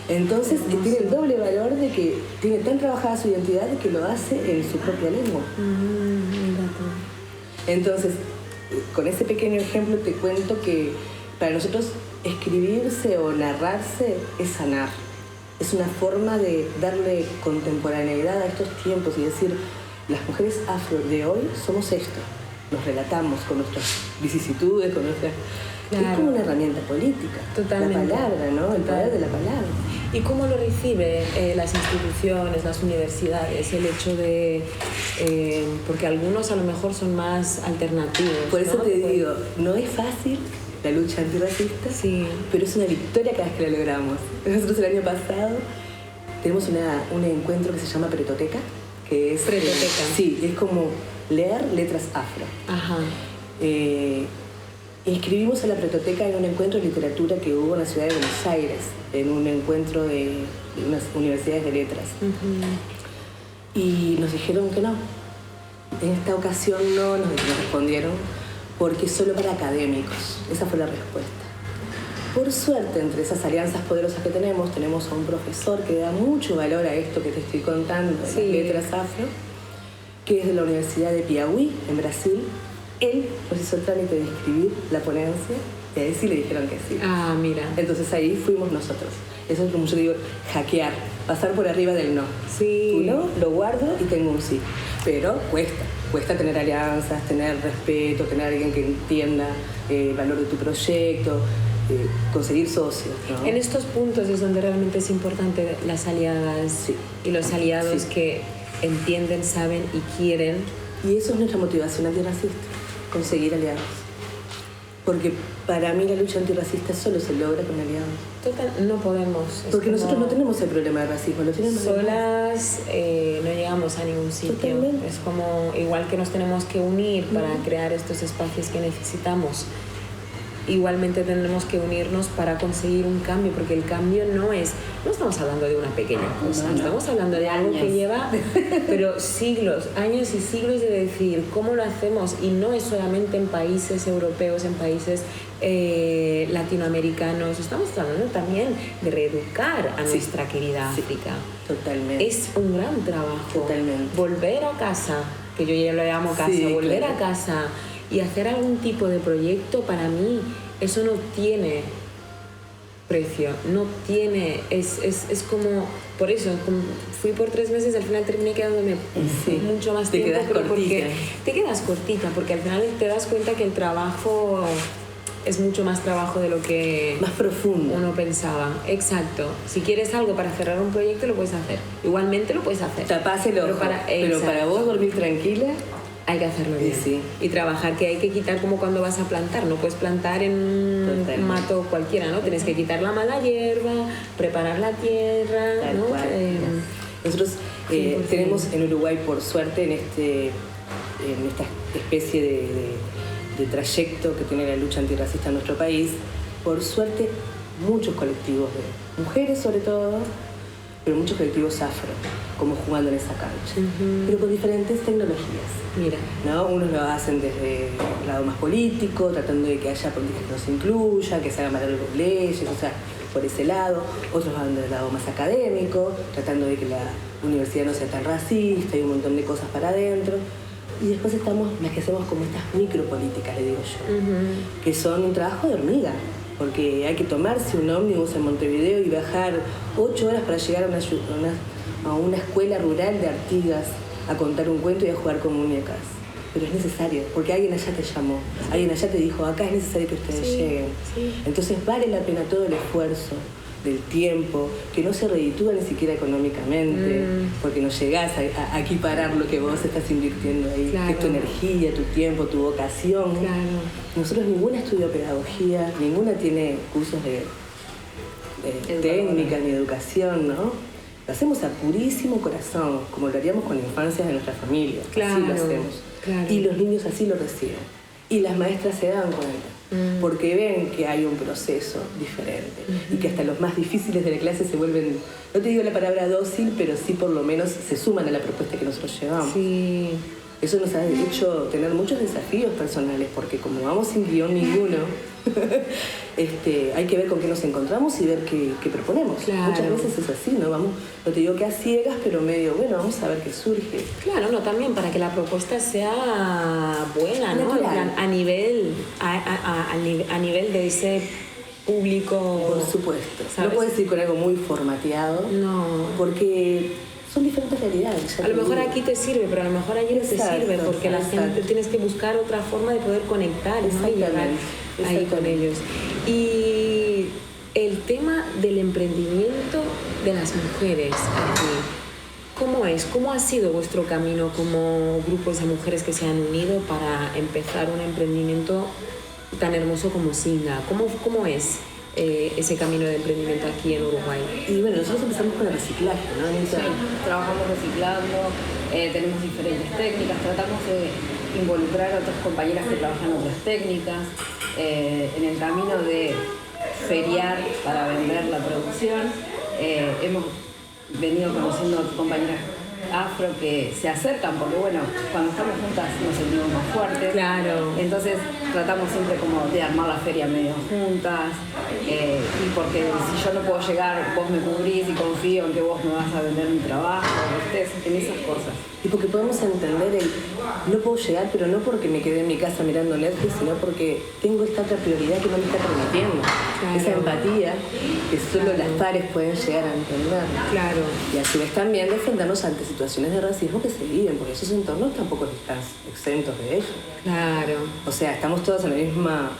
Entonces tiene el doble valor de que tiene tan trabajada su identidad que lo hace en su propia lengua. Entonces, con ese pequeño ejemplo te cuento que para nosotros escribirse o narrarse es sanar. Es una forma de darle contemporaneidad a estos tiempos y decir, las mujeres afro de hoy somos esto. Nos relatamos con nuestras vicisitudes, con nuestras... Claro. Es como una herramienta política. Totalmente. La palabra, ¿no? El poder de la palabra. ¿Y cómo lo reciben las instituciones, las universidades, el hecho de... porque algunos a lo mejor son más alternativos, Por eso, ¿no? Te digo, pues, no es fácil la lucha antirracista, sí, pero es una victoria cada vez que la logramos. Nosotros el año pasado tenemos un encuentro que se llama Pretoteca, que es... Pretoteca. Sí, es como leer letras afro. Ajá. Inscribimos a la Pretoteca en un encuentro de literatura que hubo en la ciudad de Buenos Aires, en un encuentro de unas universidades de letras. Y nos dijeron que no. En esta ocasión no nos respondieron porque es solo para académicos. Esa fue la respuesta. Por suerte, entre esas alianzas poderosas que tenemos a un profesor que da mucho valor a esto que te estoy contando, de las letras afro, que es de la Universidad de Piauí, en Brasil. Él nos hizo el trámite de escribir la ponencia y ahí sí le dijeron que sí. Ah, mira. Entonces ahí fuimos nosotros. Eso es como yo digo, hackear, pasar por arriba del no. Sí. Tú no, lo guardo y tengo un sí. Pero cuesta tener alianzas, tener respeto, tener a alguien que entienda el valor de tu proyecto, conseguir socios, ¿no? En estos puntos es donde realmente es importante las aliadas y los aliados que entienden, saben y quieren. Y eso es nuestra motivación antirracista, conseguir aliados. Porque para mí la lucha antirracista solo se logra con aliados. Total, no podemos. Porque nosotros no tenemos el problema de racismo, lo tenemos solas no llegamos a ningún sitio. Totalmente. Es como igual que nos tenemos que unir para crear estos espacios que necesitamos. Igualmente tendremos que unirnos para conseguir un cambio, porque el cambio no estamos hablando de una pequeña cosa, estamos hablando de algo que lleva pero siglos, años y siglos de decir cómo lo hacemos, y no es solamente en países europeos, en países latinoamericanos, estamos hablando también de reeducar a nuestra querida África. Totalmente. Es un gran trabajo. Totalmente. Volver a casa, que yo ya lo llamo casa, volver a casa y hacer algún tipo de proyecto, para mí eso no tiene precio, no tiene, es como, por eso, como fui por 3 meses, al final terminé quedándome mucho más tiempo, pero porque te quedas cortita, porque al final te das cuenta que el trabajo es mucho más trabajo de lo que más profundo uno pensaba. Exacto. Si quieres algo para cerrar un proyecto, lo puedes hacer. Igualmente lo puedes hacer. Tapás el ojo. Pero para vos dormir tranquila, hay que hacerlo bien. Sí. Y trabajar, que hay que quitar como cuando vas a plantar. No puedes plantar en un mato cualquiera, ¿no? Tienes que quitar la mala hierba, preparar la tierra, ¿no? Nosotros tenemos en Uruguay, por suerte, en esta especie de trayecto que tiene la lucha antirracista en nuestro país, por suerte, muchos colectivos de mujeres sobre todo, pero muchos colectivos afro, como jugando en esa cancha, pero con diferentes tecnologías. Mira, ¿no? Unos lo hacen desde el lado más político, tratando de que haya políticas que nos incluyan, que se hagan valer leyes, o sea, por ese lado. Otros van del lado más académico, tratando de que la universidad no sea tan racista y un montón de cosas para adentro. Y después estamos las que hacemos como estas micropolíticas, le digo yo, que son un trabajo de hormiga, porque hay que tomarse un ómnibus en Montevideo y bajar 8 horas para llegar a una escuela rural de Artigas a contar un cuento y a jugar con muñecas. Pero es necesario, porque alguien allá te llamó, alguien allá te dijo, acá es necesario que ustedes lleguen. Sí. Entonces vale la pena todo el esfuerzo del tiempo, que no se reditúa ni siquiera económicamente, porque no llegás a equiparar lo que vos estás invirtiendo ahí, que es tu energía, tu tiempo, tu vocación. Claro. Nosotros ninguna estudió pedagogía, ninguna tiene cursos de técnica ni educación, ¿no? Lo hacemos a purísimo corazón, como lo haríamos con infancias de nuestra familia. Claro, así lo hacemos. Claro. Y los niños así lo reciben. Y las maestras se dan cuenta, porque ven que hay un proceso diferente y que hasta los más difíciles de la clase se vuelven, no te digo la palabra dócil, pero sí por lo menos se suman a la propuesta que nosotros llevamos. Sí. Eso nos ha hecho tener muchos desafíos personales, porque como vamos sin guión ninguno, hay que ver con qué nos encontramos y ver qué proponemos. Claro. Muchas veces es así, ¿no? Vamos, no te digo que a ciegas, pero medio, bueno, vamos a ver qué surge. Claro, no, también para que la propuesta sea buena, ¿no? A nivel de ese público. Por supuesto. ¿Sabes? No puedes ir con algo muy formateado. No. Porque son diferentes realidades. A lo mejor aquí te sirve, pero a lo mejor allí no te sirve, porque la gente tienes que buscar otra forma de poder conectar, ¿no? Y llegar ahí con ellos. Y el tema del emprendimiento de las mujeres aquí, ¿cómo es? ¿Cómo ha sido vuestro camino como grupos de mujeres que se han unido para empezar un emprendimiento tan hermoso como Singa? ¿Cómo es ese camino de emprendimiento aquí en Uruguay? Y bueno, nosotros empezamos con el reciclaje, ¿no? Sí, trabajamos reciclando, tenemos diferentes técnicas, tratamos de involucrar a otras compañeras que trabajan otras técnicas, en el camino de feriar para vender la producción. Hemos venido conociendo compañeras afro que se acercan, porque bueno, cuando estamos juntas nos sentimos más fuertes. Claro. Entonces tratamos siempre como de armar la feria medio juntas, y porque si yo no puedo llegar, vos me cubrís y confío en que vos me vas a vender mi trabajo, ustedes en esas cosas. Y porque podemos entender no puedo llegar, pero no porque me quedé en mi casa mirando Netflix, sino porque tengo esta otra prioridad que no me está permitiendo. Claro. Esa empatía que solo las pares pueden llegar a entender. Claro. Y a su vez también defendernos ante situaciones de racismo que se viven, porque esos entornos tampoco están exentos de ello. Claro. O sea, estamos todos en la misma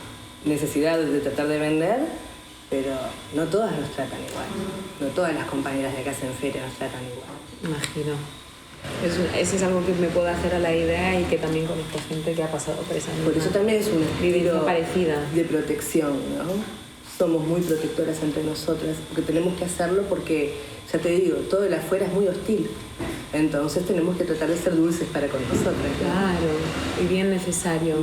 necesidad de tratar de vender, pero no todas nos tratan igual. No todas las compañeras de casa en feria nos tratan igual. Imagino. Eso es algo que me puedo hacer a la idea y que también conozco gente que ha pasado por esa misma. Por eso también es un estilo parecida de protección, ¿no? Somos muy protectoras entre nosotras, porque tenemos que hacerlo porque, ya te digo, todo el afuera es muy hostil. Entonces tenemos que tratar de ser dulces para con nosotras, ¿no? Claro, y bien necesario.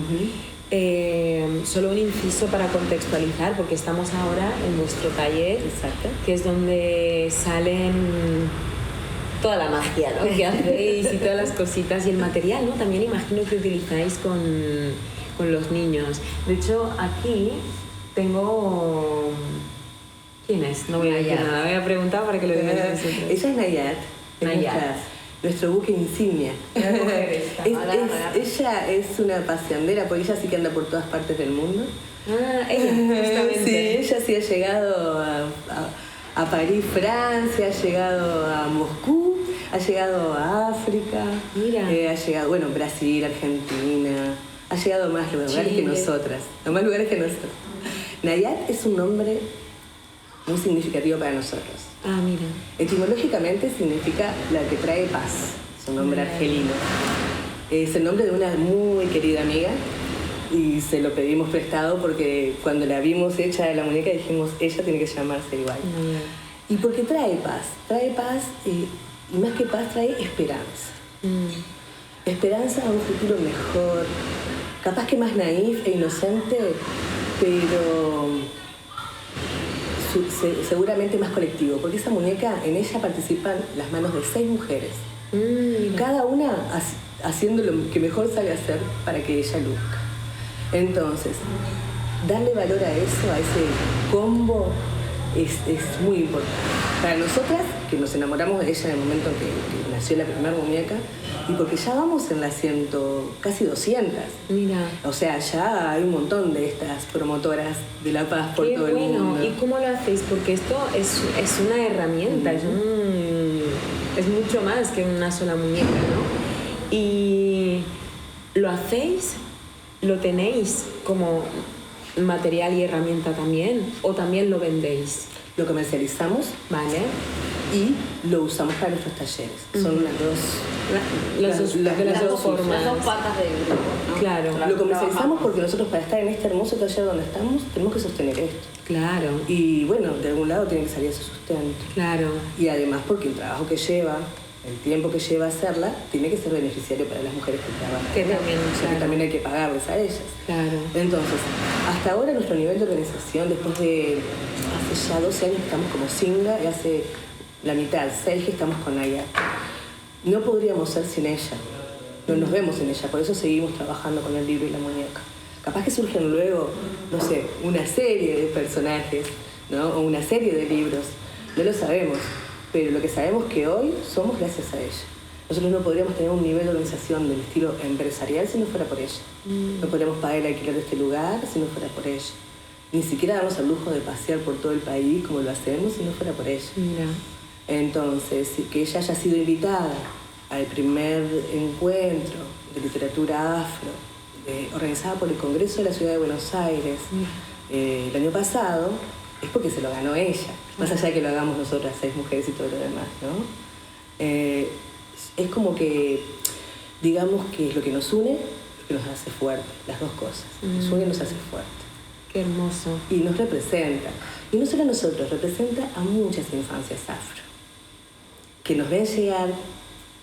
Solo un inciso para contextualizar, porque estamos ahora en vuestro taller. Exacto. Que es donde salen toda la magia, ¿no? Que hacéis y todas las cositas y el material, ¿no? También imagino que utilizáis con los niños. De hecho, aquí tengo... ¿Quién es? No voy a decir nada, voy a preguntar para que lo digáis vosotros. Ella es Nayat. Nayat. Nuestro buque insignia. Ella es una paseandera, porque ella sí que anda por todas partes del mundo. Ella, justamente. Sí, ella sí ha llegado a París, Francia, ha llegado a Moscú, ha llegado a África. Mira. Ha llegado, bueno, Brasil, Argentina, ha llegado a más lugares que nosotras. A más lugares que nosotros. Nayat es un nombre muy significativo para nosotros. Ah, mira. Etimológicamente significa la que trae paz. Es un nombre argelino. Es el nombre de una muy querida amiga y se lo pedimos prestado porque cuando la vimos hecha de la muñeca dijimos, ella tiene que llamarse igual. Y porque trae paz y más que paz trae esperanza. Esperanza a un futuro mejor, capaz que más naif e inocente, pero seguramente más colectivo, porque esa muñeca, en ella participan las manos de 6 mujeres, cada una haciendo lo que mejor sabe hacer para que ella luzca. Entonces, darle valor a eso, a ese combo, es muy importante. Para nosotras, que nos enamoramos de ella en el momento en que nació la primera muñeca, y porque ya vamos en las casi 200. Mira. O sea, ya hay un montón de estas promotoras de la paz por todo el mundo. ¿Y cómo lo hacéis? Porque esto es una herramienta, es mucho más que una sola muñeca, ¿no? Y lo hacéis, lo tenéis como material y herramienta también, o también lo vendéis. Lo comercializamos, vale, y lo usamos para nuestros talleres. Son las dos formas. Las dos patas del grupo, ¿no? Claro. Lo comercializamos porque nosotros, para estar en este hermoso taller donde estamos, tenemos que sostener esto. Claro. Y bueno, de algún lado tiene que salir ese sustento. Claro. Y además porque el trabajo que lleva, el tiempo que lleva hacerla, tiene que ser beneficiario para las mujeres que trabajan. Que también, o sea, que también hay que pagarles a ellas. Claro. Entonces, hasta ahora nuestro nivel de organización, después de hace ya 12 años que estamos como Singa, y hace la mitad, 6 que estamos con Nayat. No podríamos ser sin ella. No nos vemos en ella, por eso seguimos trabajando con el libro y la muñeca. Capaz que surgen luego, no sé, una serie de personajes, ¿no? O una serie de libros. No lo sabemos. Pero lo que sabemos que hoy somos gracias a ella. Nosotros no podríamos tener un nivel de organización del estilo empresarial si no fuera por ella. No podríamos pagar el alquiler de este lugar si no fuera por ella. Ni siquiera darnos el lujo de pasear por todo el país como lo hacemos si no fuera por ella. Mira. Entonces, que ella haya sido invitada al primer encuentro de literatura afro organizada por el Congreso de la Ciudad de Buenos Aires el año pasado, es porque se lo ganó ella, más allá de que lo hagamos nosotras 6 mujeres y todo lo demás, ¿no? Es como que, digamos que es lo que nos une, lo que nos hace fuerte, las dos cosas. Nos une y nos hace fuerte. Qué hermoso. Y nos representa. Y no solo a nosotros, representa a muchas infancias afro, que nos ven llegar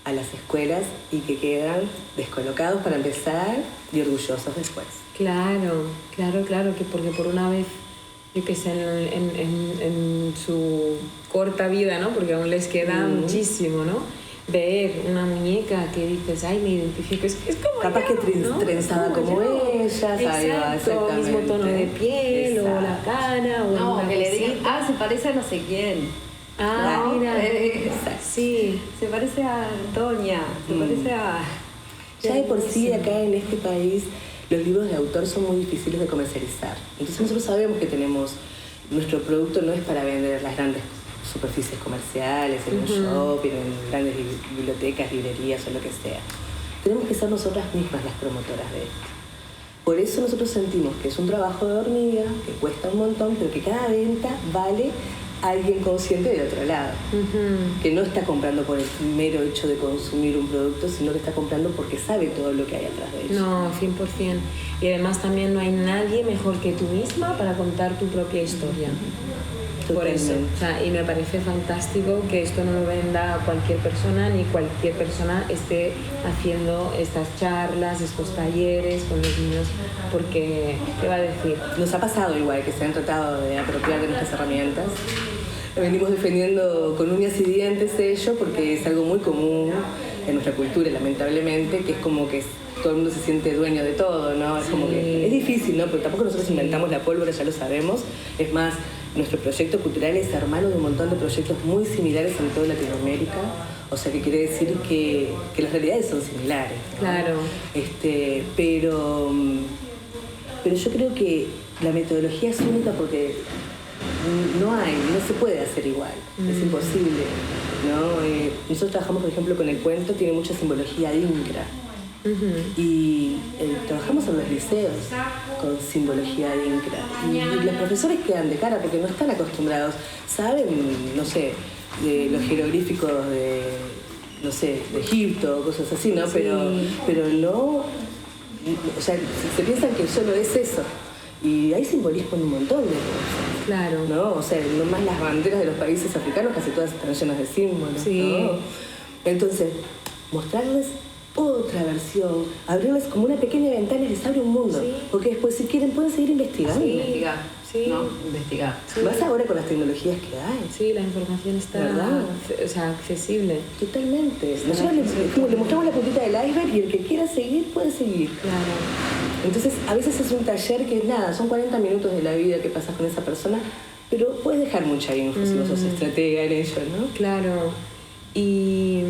a las escuelas y que quedan descolocados para empezar y orgullosos después. Claro, que porque por una vez, yo que sé, en su corta vida, ¿no? Porque aún les queda muchísimo, ¿no? Ver una muñeca que dices, ay, me identifico, es como capaz ella, que ¿no? trenzada como ella, exacto, mismo tono de piel, o la cara, o no, una que le digan, cosita. se parece a no sé quién. Ah, ¿no? mira, sí. Se parece a Antonia, se parece a... Ya de por sí acá en este país los libros de autor son muy difíciles de comercializar. Entonces nosotros sabemos que nuestro producto no es para vender las grandes superficies comerciales, en un shopping, en grandes bibliotecas, librerías o lo que sea. Tenemos que ser nosotras mismas las promotoras de esto. Por eso nosotros sentimos que es un trabajo de hormiga, que cuesta un montón, pero que cada venta vale a alguien consciente de otro lado. Que no está comprando por el mero hecho de consumir un producto, sino que está comprando porque sabe todo lo que hay atrás de ello. No, 100%. Y además también no hay nadie mejor que tú misma para contar tu propia historia. Por eso, o sea, y me parece fantástico que esto no lo venda a cualquier persona, ni cualquier persona esté haciendo estas charlas, estos talleres con los niños, porque, ¿qué va a decir? Nos ha pasado igual que se han tratado de apropiar de nuestras herramientas. Venimos defendiendo con uñas y dientes ello porque es algo muy común en nuestra cultura, lamentablemente, que es como que todo el mundo se siente dueño de todo, ¿no? Es como que es difícil, ¿no? Pero tampoco nosotros inventamos la pólvora, ya lo sabemos. Es más, nuestro proyecto cultural es hermano de un montón de proyectos muy similares en toda Latinoamérica, o sea que quiere decir que las realidades son similares, ¿no? Claro. Pero yo creo que la metodología es única porque no se puede hacer igual, es imposible, ¿no? Nosotros trabajamos, por ejemplo, con el cuento, tiene mucha simbología INCRA, Y trabajamos en los liceos con simbología de INCRA. Y los profesores quedan de cara porque no están acostumbrados. Saben, no sé, de los jeroglíficos de, no sé, de Egipto, cosas así, ¿no? Sí. Pero no, o sea, se piensan que solo es eso. Y hay simbolismo en un montón de cosas. Claro. ¿No? O sea, no más las banderas de los países africanos, casi todas están llenas de símbolos. Sí. ¿No? Entonces, mostrarles otra versión, abrirles como una pequeña ventana y les abre un mundo. Sí. Porque después, si quieren, pueden seguir investigando. Investigar. Sí. ¿No? Investigar. Sí. Más ahora con las tecnologías que hay. Sí, la información está accesible. Totalmente. Nosotros le mostramos la puntita del iceberg y el que quiera seguir puede seguir. Claro. Entonces, a veces es un taller que es nada, son 40 minutos de la vida que pasas con esa persona, pero puedes dejar mucha info si vos sos estratega en ello, ¿no? Claro. Y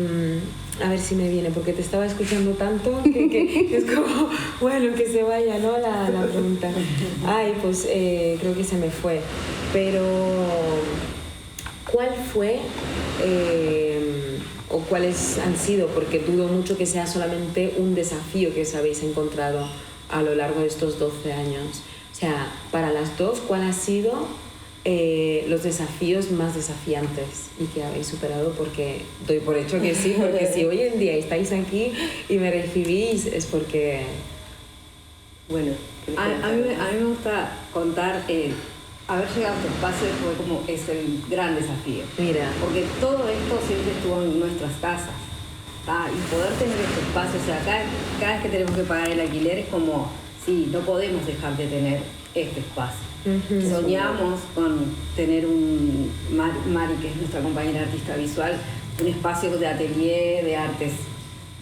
a ver si me viene, porque te estaba escuchando tanto que es como, bueno, que se vaya, ¿no? La pregunta. Ay, pues creo que se me fue. Pero, ¿cuál fue o cuáles han sido? Porque dudo mucho que sea solamente un desafío que os habéis encontrado a lo largo de estos 12 años. O sea, para las dos, ¿cuál ha sido los desafíos más desafiantes y que habéis superado? Porque doy por hecho que sí, porque si hoy en día estáis aquí y me recibís es porque... Bueno, A mí me gusta contar, haber llegado a este espacio es el gran desafío. Mira. Porque todo esto siempre estuvo en nuestras casas. Y poder tener este espacio, o sea, cada vez que tenemos que pagar el alquiler es como, sí, no podemos dejar de tener este espacio. Soñamos con tener Mari, que es nuestra compañera artista visual, un espacio de atelier, de artes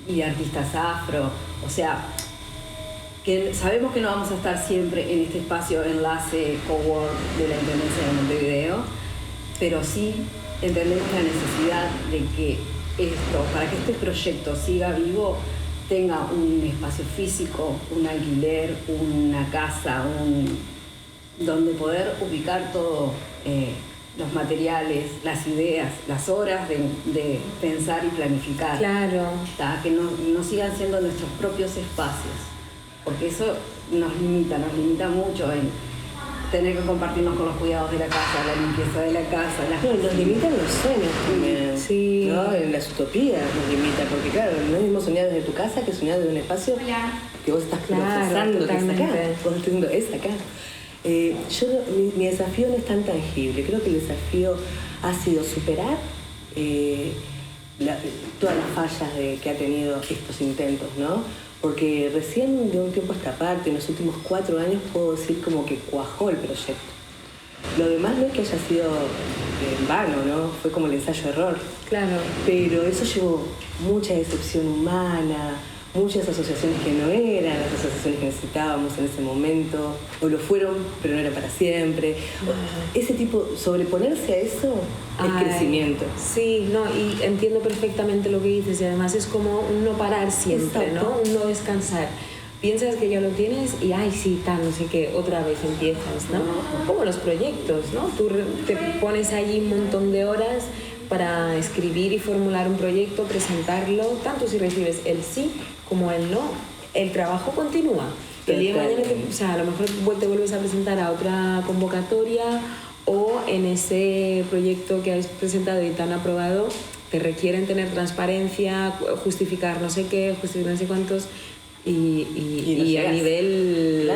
y de artistas afro. O sea, que sabemos que no vamos a estar siempre en este espacio enlace cowork de la Intendencia de Montevideo, pero sí entendemos la necesidad de que para que este proyecto siga vivo, tenga un espacio físico, un alquiler, una casa, donde poder ubicar todo, los materiales, las ideas, las horas de pensar y planificar. Claro. Que no sigan siendo nuestros propios espacios, porque eso nos limita mucho en tener que compartirnos con los cuidados de la casa, la limpieza de la casa. Nos limitan los sueños también. Sí. ¿No? En las utopías nos limita, porque claro, no es lo mismo soñar desde tu casa que soñar desde un espacio que vos estás procesando, que es acá. Vos estás diciendo, es acá. Mi desafío no es tan tangible. Creo que el desafío ha sido superar todas las fallas que ha tenido estos intentos, ¿no? Porque recién de un tiempo a esta parte, en los últimos 4 años, puedo decir como que cuajó el proyecto. Lo demás no es que haya sido en vano, ¿no? Fue como el ensayo-error. Claro. Pero eso llevó mucha decepción humana, muchas asociaciones que no eran las asociaciones que necesitábamos en ese momento, o lo fueron, pero no era para siempre. Ese tipo, sobreponerse a eso es crecimiento. Sí, no, y entiendo perfectamente lo que dices, y además es como un no parar siempre, ¿no? Un no descansar. Piensas que ya lo tienes y, ay, sí, tal, no sé qué, otra vez empiezas, ¿no? Como los proyectos, ¿no? Tú te pones allí un montón de horas para escribir y formular un proyecto, presentarlo, tanto si recibes el sí como el no. El trabajo continúa. El día de mañana, a lo mejor te vuelves a presentar a otra convocatoria o en ese proyecto que has presentado y te han aprobado, te requieren tener transparencia, justificar no sé qué, justificar no sé cuántos. Y a nivel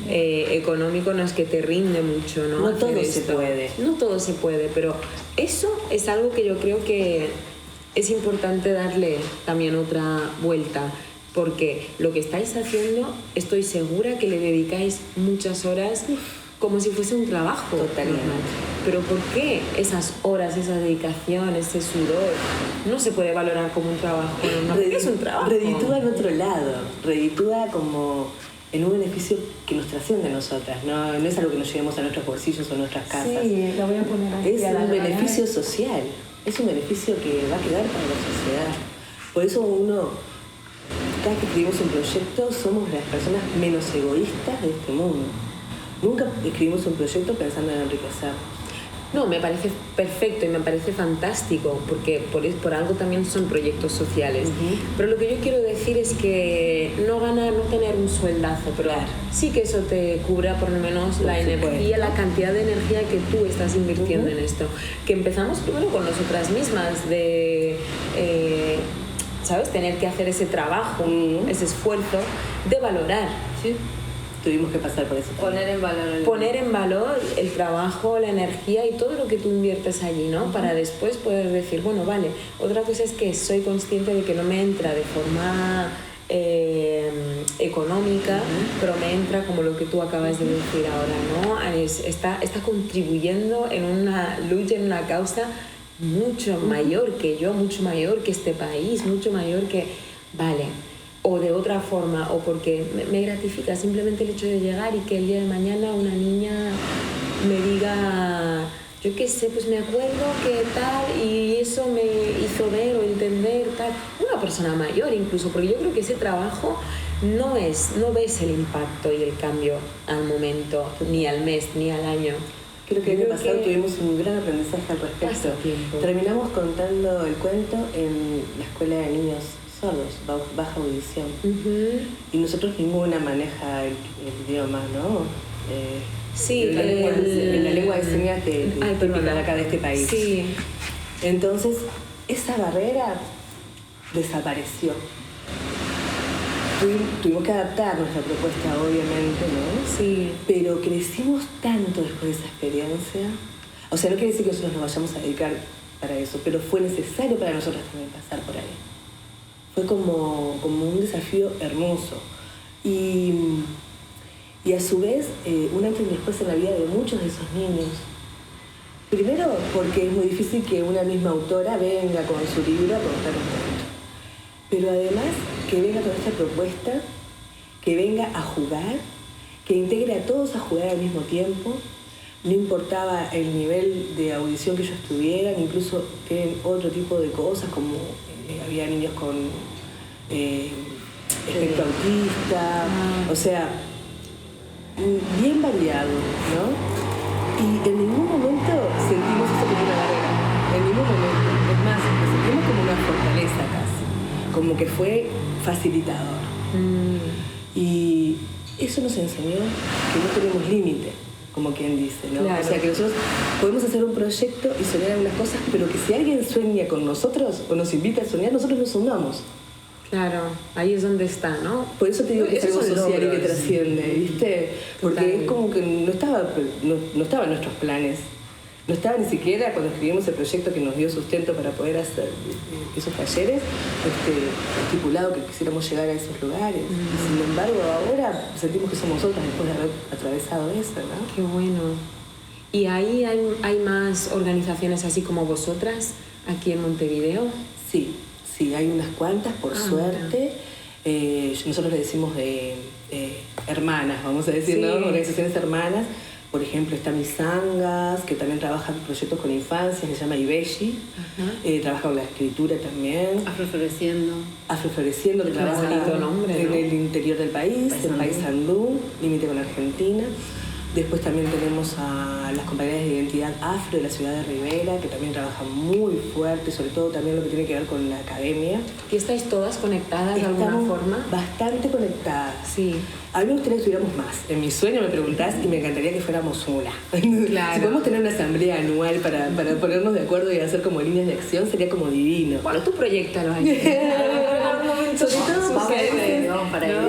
económico no es que te rinde mucho, ¿no? No todo se puede. No todo se puede, pero eso es algo que yo creo que es importante darle también otra vuelta, porque lo que estáis haciendo, estoy segura que le dedicáis muchas horas como si fuese un trabajo. Totalmente. Pero ¿por qué esas horas, esa dedicación, ese sudor no se puede valorar como un trabajo? No, es un trabajo. Reditúa en otro lado, reditúa como en un beneficio que nos trasciende a nosotras, ¿no? No es algo que nos llevemos a nuestros bolsillos o a nuestras casas. Sí, lo voy a poner aquí. Es un beneficio social, es un beneficio que va a quedar para la sociedad. Por eso cada vez que escribimos un proyecto, somos las personas menos egoístas de este mundo. Nunca escribimos un proyecto pensando en enriquecer. No, me parece perfecto y me parece fantástico, porque por algo también son proyectos sociales. Pero lo que yo quiero decir es que no tener un sueldazo, pero sí que eso te cubra por lo menos la energía, la cantidad de energía que tú estás invirtiendo en esto. Que empezamos primero con nosotras mismas, de... ¿sabes? Tener que hacer ese trabajo, ese esfuerzo de valorar. Sí. Tuvimos que pasar por eso. Poner en valor el trabajo, la energía y todo lo que tú inviertes allí, ¿no? Para después poder decir, bueno, vale, otra cosa es que soy consciente de que no me entra de forma económica, pero me entra como lo que tú acabas de decir ahora, ¿no? Está contribuyendo en una lucha, en una causa mucho mayor que yo, mucho mayor que este país, mucho mayor que... Vale, o de otra forma, o porque me gratifica simplemente el hecho de llegar y que el día de mañana una niña me diga, yo qué sé, pues me acuerdo que tal, y eso me hizo ver o entender tal, una persona mayor incluso, porque yo creo que ese trabajo no ves el impacto y el cambio al momento, ni al mes, ni al año. Creo que el año pasado tuvimos un gran aprendizaje al respecto. Terminamos contando el cuento en la escuela de niños sordos, baja audición. Y nosotros ninguna maneja el idioma, ¿no? Sí, en la lengua de señas típica de acá de este país. Sí. Entonces, esa barrera desapareció. Tuvimos que adaptar nuestra propuesta, obviamente, ¿no? Sí. Pero crecimos tanto después de esa experiencia. O sea, no quiere decir que nosotros nos vayamos a dedicar para eso, pero fue necesario para nosotros también pasar por ahí. Fue como un desafío hermoso. Y a su vez, un antes y después en la vida de muchos de esos niños. Primero, porque es muy difícil que una misma autora venga con su libro a contar un cuento. Pero además, que venga con esta propuesta, que venga a jugar, que integre a todos a jugar al mismo tiempo. No importaba el nivel de audición que ellos tuvieran, incluso tienen otro tipo de cosas, como había niños con espectro autista, o sea, bien variado, ¿no? Y en ningún momento sentimos eso como una barrera, en ningún momento. Es más, lo sentimos como una fortaleza casi, como que fue facilitador. Y eso nos enseñó que no tenemos límite, como quien dice, ¿no? Claro. O sea, que nosotros podemos hacer un proyecto y soñar algunas cosas, pero que si alguien sueña con nosotros o nos invita a soñar, nosotros nos sumamos. Claro, ahí es donde está, ¿no? Por eso te digo que es algo social y que trasciende, ¿viste? Porque es como que no estaba en nuestros planes. No estaba ni siquiera cuando escribimos el proyecto que nos dio sustento para poder hacer esos talleres, estipulado que quisiéramos llegar a esos lugares. Y sin embargo, ahora sentimos que somos otras después de haber atravesado eso, ¿no? Qué bueno. ¿Y ahí hay más organizaciones así como vosotras aquí en Montevideo? Sí, hay unas cuantas, por suerte. Nosotros le decimos de hermanas, vamos a decir, ¿no? Organizaciones hermanas. Por ejemplo, está Misangas, que también trabaja en proyectos con infancias, se llama Ibeshi. Trabaja con la escritura también. Afrofloreciendo, que trabaja en el interior del país, en Paysandú, límite con Argentina. Después también tenemos a las compañías de identidad afro de la ciudad de Rivera, que también trabajan muy fuerte, sobre todo también lo que tiene que ver con la academia. ¿Y estáis todas conectadas de alguna forma? Bastante conectadas. Sí. A mí me gustaría que estuviéramos más. En mi sueño me preguntás y me encantaría que fuéramos una. Claro. Si podemos tener una asamblea anual para ponernos de acuerdo y hacer como líneas de acción, sería como divino. Bueno, tu proyecto lo hay. Sobre todo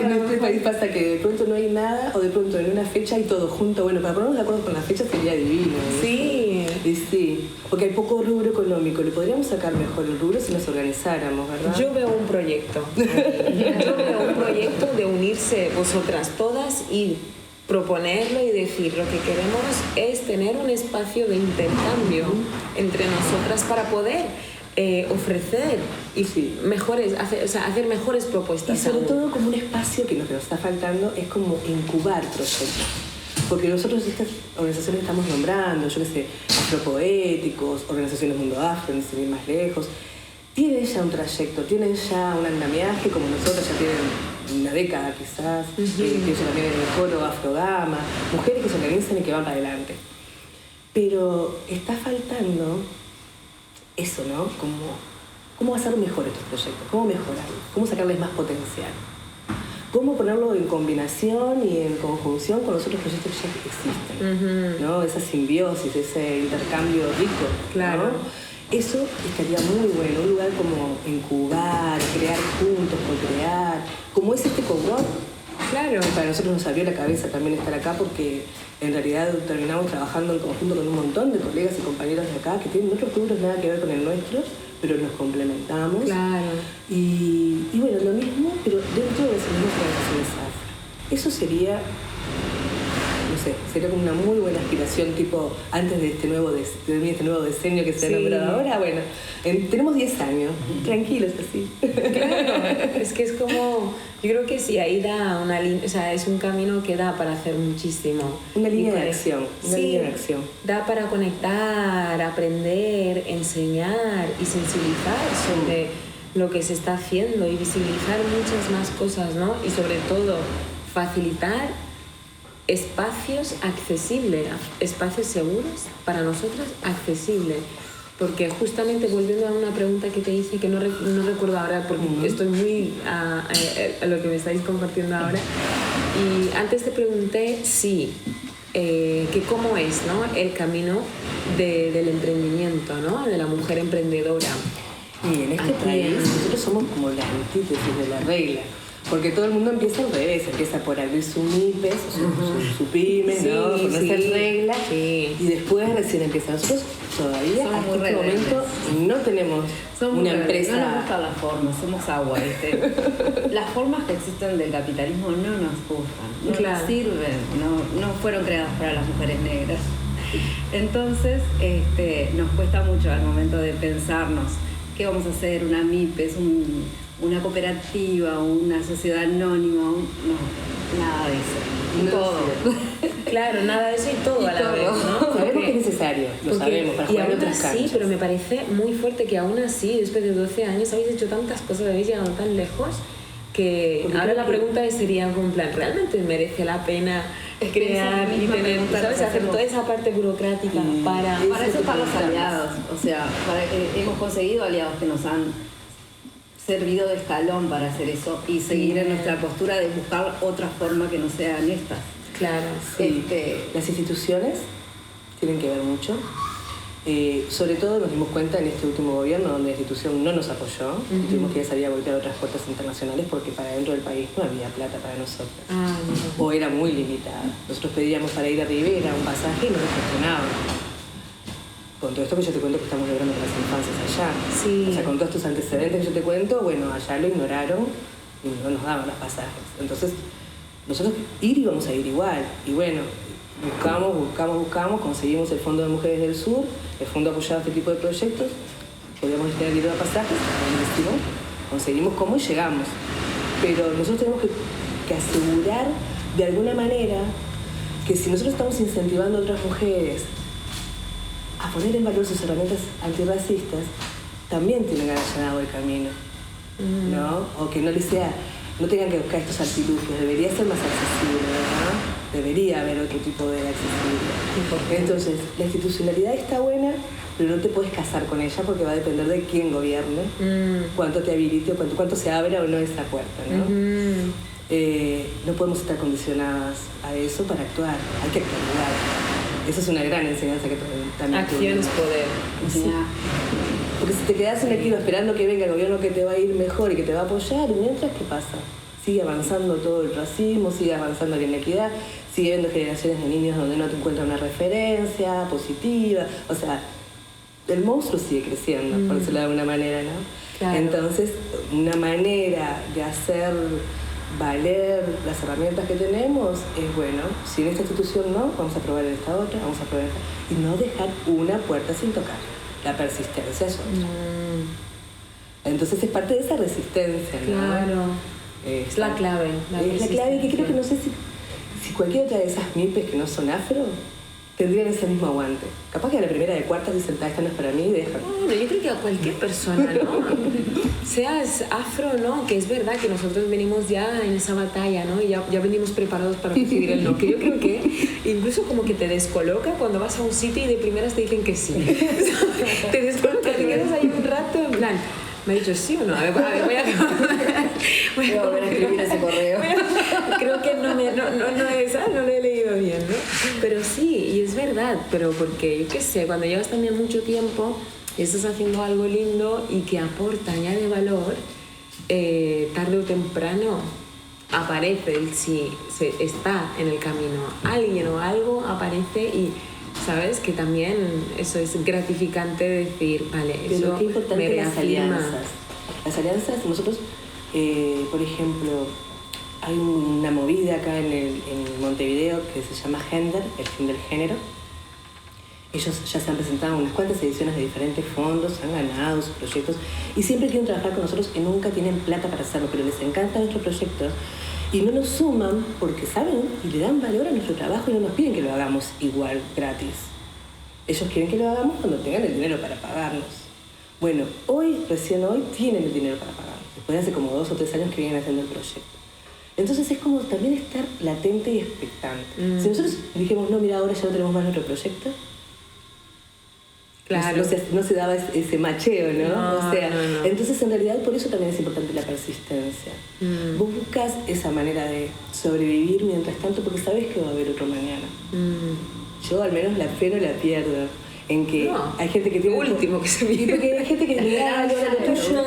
en este país pasa que de pronto no hay nada, o de pronto en una fecha hay todo junto. Bueno, para ponernos de acuerdo con las fechas sería divino. Sí. Y sí, porque hay poco rubro económico. Le podríamos sacar mejor el rubro si nos organizáramos, ¿verdad? Yo veo un proyecto. Yo veo un proyecto de unirse vosotras todas y proponerlo y decir lo que queremos es tener un espacio de intercambio entre nosotras para poder ofrecer y hacer mejores propuestas. Y sobre todo como un espacio que lo que nos está faltando es como incubar proyectos. Porque nosotros estas organizaciones estamos nombrando, yo qué sé, afropoéticos, organizaciones Mundo Afro, ni sin ir más lejos, tienen ya un trayecto, tienen ya un andamiaje como nosotros, ya tienen una década quizás, que ellos también en el foro Afrogama, mujeres que se organizan y que van para adelante. pero está faltando eso, ¿no? ¿Cómo hacer mejor estos proyectos? ¿Cómo mejorarlos? ¿Cómo sacarles más potencial? ¿Cómo ponerlo en combinación y en conjunción con los otros proyectos que ya existen? ¿No? Esa simbiosis, ese intercambio rico. Claro. ¿no? Eso estaría muy bueno, un lugar como incubar, crear juntos, co-crear, como es este cowork. Claro. Para nosotros nos abrió la cabeza también estar acá porque en realidad terminamos trabajando en conjunto con un montón de colegas y compañeros de acá que tienen otros rubros nada que ver con el nuestro, pero nos complementamos. Claro. Y bueno, lo mismo, pero dentro de ese mismo organización afro. Eso sería, no sé, sería como una muy buena aspiración, tipo, antes de este nuevo diseño que se ha nombrado ahora. Bueno, tenemos 10 años, tranquilos así. Claro, es que es como, yo creo que sí, ahí da una línea, o sea, es un camino que da para hacer muchísimo. Una línea de acción, línea de acción. Da para conectar, aprender, enseñar y sensibilizar sobre lo que se está haciendo y visibilizar muchas más cosas, ¿no? Y sobre todo, facilitar espacios accesibles, espacios seguros para nosotras, accesibles. Porque justamente volviendo a una pregunta que te hice, que no recuerdo ahora porque estoy muy a lo que me estáis compartiendo ahora, y antes te pregunté que cómo es, ¿no?, el camino del emprendimiento, ¿no?, de la mujer emprendedora. Y en este país nosotros somos como la antítesis de la regla. Porque todo el mundo empieza al revés, empieza por abrir su MIPES, su pyme, ¿no? Por no hacer regla, y después recién empieza. Nosotros todavía hasta este momento no tenemos una empresa. No nos gustan las formas, somos agua, ¿viste? Las formas que existen del capitalismo no nos gustan, no nos sirven, no fueron creadas para las mujeres negras. Entonces, nos cuesta mucho al momento de pensarnos qué vamos a hacer, una MIPES, una cooperativa, una sociedad anónima, nada de eso. Y todo. Claro, nada de eso y todo a la vez, ¿no? Sabemos que es necesario, lo sabemos, para jugar en otras canchas. Sí, pero me parece muy fuerte que aún así, después de 12 años, habéis hecho tantas cosas, habéis llegado tan lejos, que ahora la pregunta sería, en plan, ¿realmente merece la pena crear y tener, ¿sabes?, hacer toda esa parte burocrática para eso están los aliados? O sea, hemos conseguido aliados que nos han servido de escalón para hacer eso y seguir en nuestra postura de buscar otra forma que no sean estas. Claro. Sí. Las instituciones tienen que ver mucho. Sobre todo nos dimos cuenta en este último gobierno donde la institución no nos apoyó. Tuvimos que salir a voltear otras puertas internacionales porque para dentro del país no había plata para nosotros. O era muy limitada. Nosotros pedíamos para ir a Rivera un pasaje y no nos gestionaban. Con todo esto que yo te cuento que estamos logrando con las infancias allá. Sí. O sea, con todos estos antecedentes que yo te cuento, bueno, allá lo ignoraron y no nos daban los pasajes. Entonces, nosotros íbamos a ir igual. Y bueno, buscamos, conseguimos el Fondo de Mujeres del Sur, el fondo apoyado este tipo de proyectos, podíamos tener dinero de pasajes, conseguimos cómo y llegamos. Pero nosotros tenemos que asegurar de alguna manera que si nosotros estamos incentivando a otras mujeres a poner en valor sus herramientas antirracistas, también tienen que haber allanado el camino, ¿no? O que no tengan que buscar estos artilugios, debería ser más accesible, ¿no? Debería haber otro tipo de accesibilidad. Entonces, la institucionalidad está buena, pero no te puedes casar con ella porque va a depender de quién gobierne, cuánto te habilite, cuánto se abra o no esa puerta, ¿no? No podemos estar condicionadas a eso para actuar, hay que actuar. Esa es una gran enseñanza que también acción es poder. Sí. Porque si te quedas en el tiro esperando que venga el gobierno que te va a ir mejor y que te va a apoyar, mientras, ¿qué pasa? Sigue avanzando todo el racismo, sigue avanzando la inequidad, sigue habiendo generaciones de niños donde no te encuentran una referencia positiva. O sea, el monstruo sigue creciendo, por decirlo de alguna manera, ¿no? Claro. Entonces, una manera de hacer valer las herramientas que tenemos es, bueno, si en esta institución no, vamos a probar en esta otra, vamos a probar en esta, y no dejar una puerta sin tocar. La persistencia es otra. Entonces es parte de esa resistencia, ¿no? Claro. Es la clave. Es la clave que creo que no sé si cualquier otra de esas MIPES que no son afro tendrían ese mismo aguante. Capaz que a la primera de cuartas dicen, esta no es para mí, y dejan. Bueno, yo creo que a cualquier persona, ¿no? Seas afro, ¿no? Que es verdad que nosotros venimos ya en esa batalla, ¿no? Y ya venimos preparados para recibir el no. Que yo creo que incluso como que te descoloca cuando vas a un sitio y de primeras te dicen que sí. Te descoloca, te quedas ahí un rato en plan... ¿Me ha dicho sí o no? A ver, voy a volver a escribir ese correo. Creo que no lo he leído bien, ¿no? Pero sí, y es verdad, pero porque, yo qué sé, cuando llevas también mucho tiempo y estás haciendo algo lindo y que aporta, añade valor, tarde o temprano aparece, si está en el camino alguien o algo, aparece y... ¿Sabes? Que también eso es gratificante decir, vale, eso qué importante me reafirma. Las alianzas, nosotros, por ejemplo, hay una movida acá en Montevideo que se llama Gender, el fin del género. Ellos ya se han presentado unas cuantas ediciones de diferentes fondos, han ganado sus proyectos y siempre quieren trabajar con nosotros y nunca tienen plata para hacerlo, pero les encanta nuestro proyecto. Y no nos suman porque saben y le dan valor a nuestro trabajo y no nos piden que lo hagamos igual, gratis. Ellos quieren que lo hagamos cuando tengan el dinero para pagarnos. Bueno, recién hoy, tienen el dinero para pagarnos. Después de hace como 2 o 3 años que vienen haciendo el proyecto. Entonces es como también estar latente y expectante. Si nosotros dijimos, no, mira, ahora ya no tenemos más nuestro proyecto, claro. no se daba ese macheo, ¿no? O sea, no. Entonces en realidad por eso también es importante la persistencia. Vos buscas esa manera de sobrevivir mientras tanto porque sabés que va a haber otro mañana. Yo al menos la fe no la pierdo. En que hay gente que tiene... Último que se viene. Porque hay gente que le da valor a lo tuyo.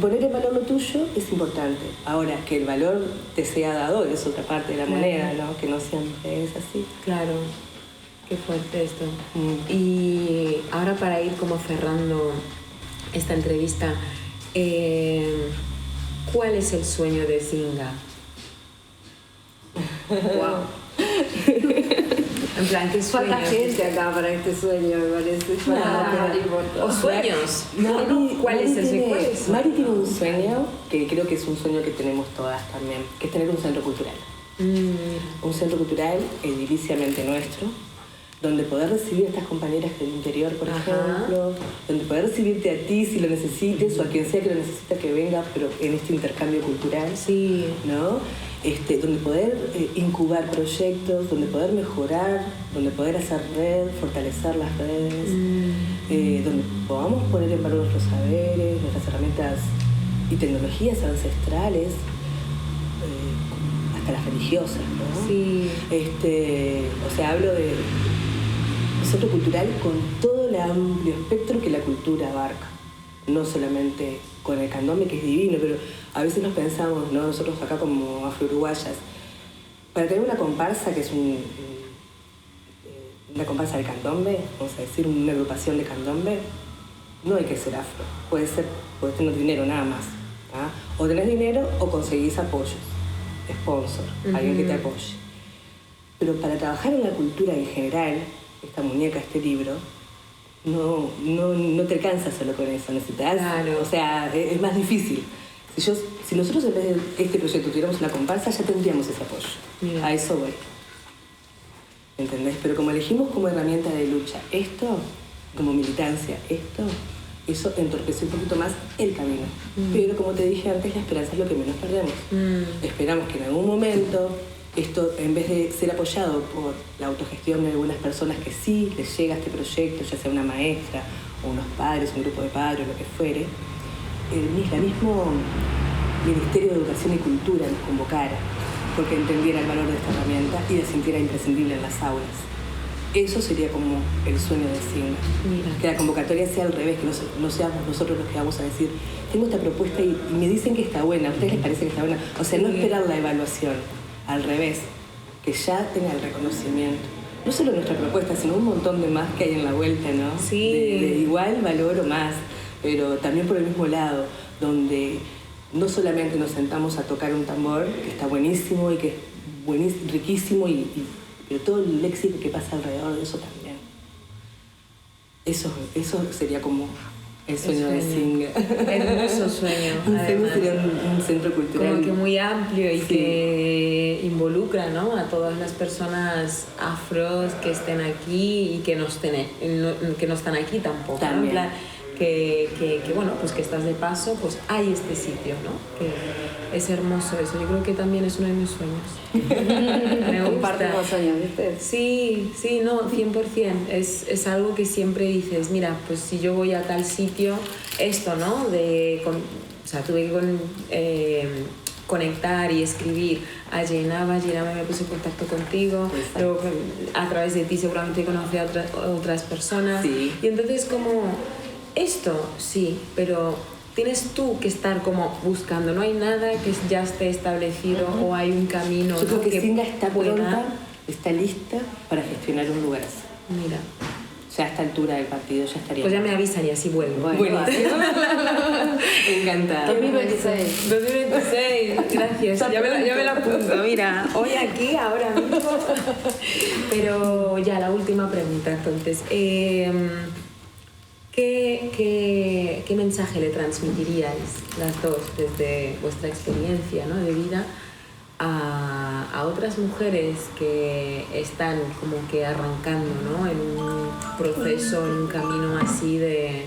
Poner en valor lo tuyo es importante. Ahora, que el valor te sea dado es otra parte de la moneda, ¿no? Que no siempre es así. Claro. Qué fuerte esto. Y ahora para ir como cerrando esta entrevista, ¿cuál es el sueño de Zinga? Wow. En plan, ¿qué sueño? Falta gente acá para este sueño, me parece. ¿O sueños? ¿Cuál es el sueño? Mari tiene un sueño, que creo que es un sueño que tenemos todas también, que es tener un centro cultural. Un centro cultural ediliciamente nuestro, donde poder recibir a estas compañeras del interior, por ejemplo, donde poder recibirte a ti si lo necesites o a quien sea que lo necesita que venga, pero en este intercambio cultural, sí, ¿no? Donde poder incubar proyectos, donde poder mejorar, donde poder hacer red, fortalecer las redes, donde podamos poner en valor nuestros saberes, nuestras herramientas y tecnologías ancestrales, hasta las religiosas, ¿no? Sí. O sea, hablo de centro cultural con todo el amplio espectro que la cultura abarca. No solamente con el candombe, que es divino, pero a veces nos pensamos, ¿no? Nosotros acá como afro-uruguayas, para tener una comparsa, que es una comparsa de candombe, vamos a decir, una agrupación de candombe, no hay que ser afro. Puedes tener dinero nada más. O tenés dinero o conseguís apoyos, sponsor, alguien que te apoye. Pero para trabajar en la cultura en general, esta muñeca, este libro, no te alcanza solo con eso, necesitas, claro. O sea, es más difícil. Si nosotros en vez de este proyecto tuviéramos una comparsa, ya tendríamos ese apoyo. Mira. A eso voy. ¿Entendés? Pero como elegimos como herramienta de lucha esto, como militancia, eso entorpece un poquito más el camino. Pero como te dije antes, la esperanza es lo que menos perdemos. Esperamos que en algún momento esto, en vez de ser apoyado por la autogestión de algunas personas que sí les llega este proyecto, ya sea una maestra o unos padres, un grupo de padres, lo que fuere, el mismo Ministerio de Educación y Cultura nos convocara, porque entendiera el valor de esta herramienta y la sintiera imprescindible en las aulas. Eso sería como el sueño de Zinga. Que la convocatoria sea al revés, que no seamos nosotros los que vamos a decir, tengo esta propuesta y me dicen que está buena, ¿a ustedes les parece que está buena? O sea, no esperar la evaluación. Al revés, que ya tenga el reconocimiento. No solo nuestra propuesta, sino un montón de más que hay en la vuelta, ¿no? Sí. De igual valor o más, pero también por el mismo lado, donde no solamente nos sentamos a tocar un tambor, que está buenísimo y que es riquísimo, pero todo el léxico que pasa alrededor de eso también. Eso sería como El sueño de Singa. Hermoso sueño. Un centro cultural. Como que muy amplio y que involucra, ¿no?, a todas las personas afros que estén aquí y que no están aquí tampoco. También. ¿no? En plan, que bueno, pues que estás de paso, pues hay este sitio, ¿no? Que es hermoso eso. Yo creo que también es uno de mis sueños. Me gusta. Compartimos sueños, ¿viste? Sí, no, 100%. Es algo que siempre dices, mira, pues si yo voy a tal sitio, esto, ¿no? O sea, tuve que conectar y escribir a Llenaba me puse en contacto contigo, luego a través de ti seguramente conocí a otras personas. Sí. Y entonces como esto, sí, pero tienes tú que estar como buscando, no hay nada que ya esté establecido o hay un camino. Yo creo que Singa está pronta, está lista para gestionar un lugar así. Mira. Ya a esta altura del partido ya estaría. Pues ya me avisan y así vuelvo. Buenísimo. Encantada. 2026. 2026, gracias. Ya me la apunto. Mira, hoy aquí, ahora mismo. Pero ya, la última pregunta, entonces. ¿Qué mensaje le transmitiríais las dos desde vuestra experiencia, ¿no?, de vida a otras mujeres que están como que arrancando, ¿no?, en un proceso, en un camino así de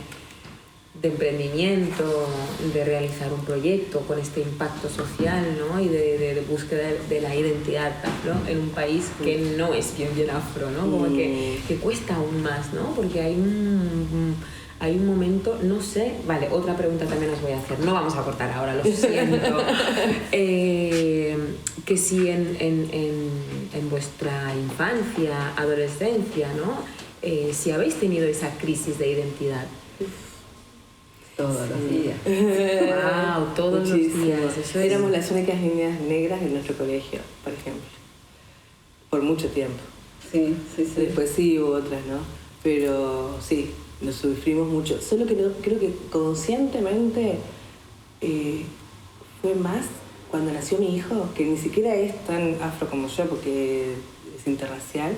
emprendimiento, de realizar un proyecto con este impacto social, ¿no?, y de búsqueda de la identidad afro en un país que no es bien afro, ¿no?, como que cuesta aún más, ¿no?, porque hay un momento, no sé, vale, otra pregunta también os voy a hacer, no vamos a cortar ahora, lo siento, que si en vuestra infancia, adolescencia, ¿no?, si habéis tenido esa crisis de identidad. Todos los días. Wow, todos Muchísimo. los días. Eso Éramos las únicas niñas negras en nuestro colegio, por ejemplo, por mucho tiempo. Sí. Después sí hubo otras, ¿no? Pero sí, nos sufrimos mucho. Solo que no, creo que conscientemente fue más cuando nació mi hijo, que ni siquiera es tan afro como yo, porque es interracial,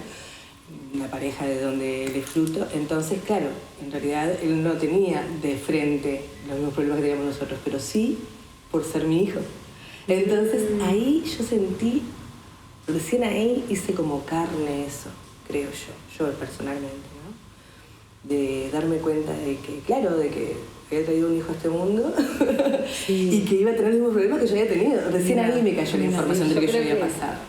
una pareja de donde él es fruto. Entonces, claro, en realidad él no tenía de frente los mismos problemas que teníamos nosotros, pero sí por ser mi hijo. Entonces ahí yo sentí, recién ahí hice como carne eso, creo yo personalmente, ¿no? De darme cuenta de que, claro, de que había traído un hijo a este mundo y que iba a tener los mismos problemas que yo había tenido. Recién ahí me cayó la información de lo que yo había pasado.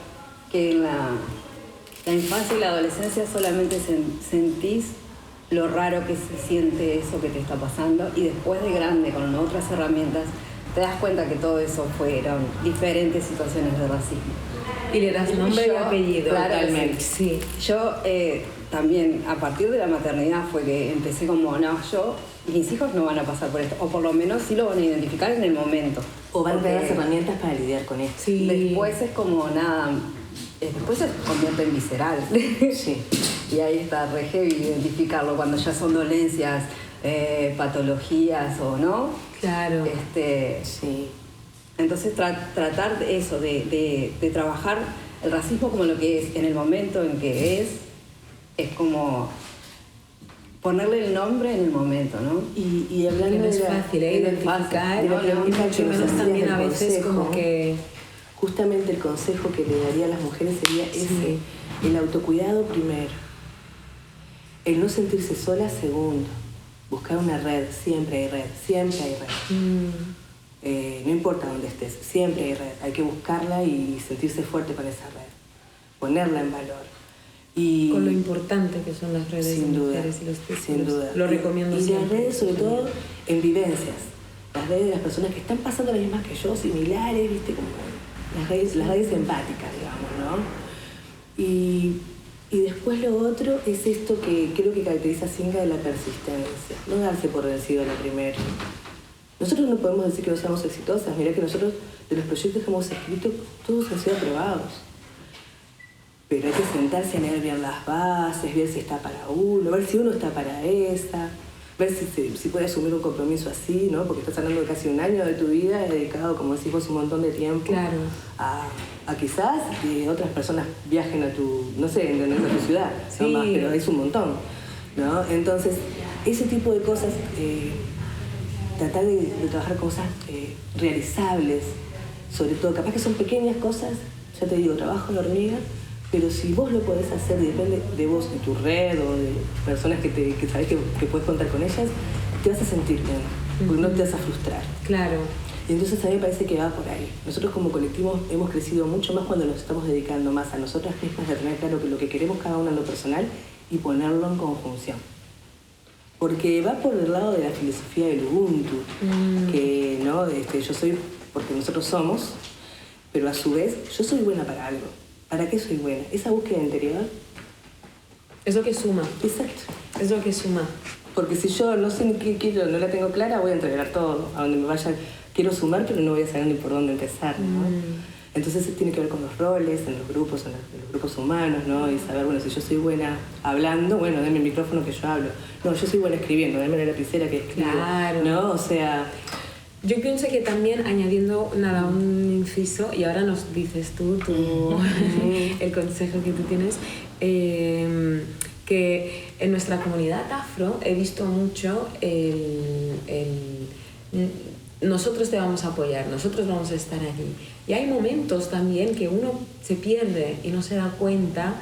Que en la infancia y la adolescencia solamente sentís lo raro que se siente eso que te está pasando, y después de grande, con otras herramientas, te das cuenta que todo eso fueron diferentes situaciones de racismo. Y le das nombre y apellido. Totalmente. Sí. Yo también, a partir de la maternidad, fue que empecé como, no, mis hijos no van a pasar por esto, o por lo menos sí lo van a identificar en el momento. O van a tener las herramientas para lidiar con esto. Sí. Después es como nada, después se convierte en visceral. Sí. Y ahí está re heavy identificarlo cuando ya son dolencias, patologías o no. Claro. Sí. Entonces tratar de eso, de trabajar el racismo como lo que es en el momento en que es como ponerle el nombre en el momento, ¿no? Y hablando que no es de fácil, identificar, mucho menos también a veces como que... Justamente el consejo que le daría a las mujeres sería ese, el autocuidado primero, el no sentirse sola segundo, buscar una red, siempre hay red. No importa dónde estés, siempre hay red, hay que buscarla y sentirse fuerte con esa red, ponerla en valor. Y con lo importante que son las redes de mujeres y los títulos. Sin duda. Lo recomiendo siempre. Y las redes, sobre todo, en vivencias. Las redes de las personas que están pasando las mismas que yo, similares, ¿viste? Como las redes empáticas, digamos, ¿no? Y después lo otro es esto que creo que caracteriza a Singa, de la persistencia. No darse por vencido a la primera. Nosotros no podemos decir que no seamos exitosas. Mirá que nosotros, de los proyectos que hemos escrito, todos han sido aprobados. Pero hay que sentarse a leer bien las bases, ver si está para uno, ver si uno está para esa, ver si puede asumir un compromiso así, ¿no? Porque estás hablando de casi un año de tu vida dedicado, como decís vos, un montón de tiempo a quizás que otras personas viajen a tu, no sé, a tu ciudad, no más, pero es un montón, ¿no? Entonces, ese tipo de cosas tratar de trabajar cosas realizables, sobre todo, capaz que son pequeñas cosas, ya te digo, trabajo en la hormiga, pero si vos lo podés hacer, depende de vos, de tu red o de personas que sabés que puedes contar con ellas, te vas a sentir bien, porque no te vas a frustrar. Claro. Y entonces a mí me parece que va por ahí. Nosotros como colectivo hemos crecido mucho más cuando nos estamos dedicando más a nosotras mismas, de tener claro que lo que queremos cada una en lo personal y ponerlo en conjunción. Porque va por el lado de la filosofía del Ubuntu, que ¿no? Yo soy porque nosotros somos, pero a su vez yo soy buena para algo. ¿Para qué soy buena? Esa búsqueda interior. Es lo que suma. Exacto. Es lo que suma. Porque si yo no sé ni qué quiero, no la tengo clara, voy a entregar todo. A donde me vaya, quiero sumar, pero no voy a saber ni por dónde empezar, ¿no? Entonces tiene que ver con los roles, en los grupos humanos, ¿no? Y saber, bueno, si yo soy buena hablando, bueno, denme el micrófono que yo hablo. No, yo soy buena escribiendo, denme la lapicera que escribo. Claro. ¿No? O sea... Yo pienso que también, añadiendo un inciso, y ahora nos dices tú el consejo que tú tienes, que en nuestra comunidad afro he visto mucho nosotros te vamos a apoyar, nosotros vamos a estar allí. Y hay momentos también que uno se pierde y no se da cuenta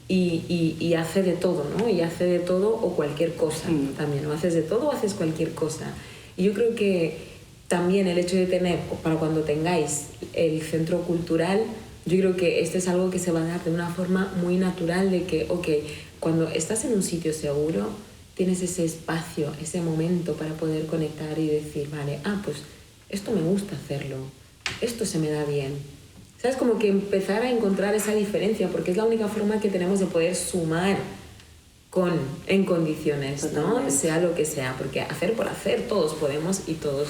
y hace de todo, ¿no? Y hace de todo o cualquier cosa también, o haces de todo o haces cualquier cosa. Y yo creo que también el hecho de tener, para cuando tengáis el centro cultural, yo creo que esto es algo que se va a dar de una forma muy natural de que, ok, cuando estás en un sitio seguro, tienes ese espacio, ese momento para poder conectar y decir, vale, pues esto me gusta hacerlo, esto se me da bien. ¿Sabes? Como que empezar a encontrar esa diferencia, porque es la única forma que tenemos de poder sumar en condiciones, ¿no? Totalmente. Sea lo que sea, porque hacer por hacer todos podemos y todos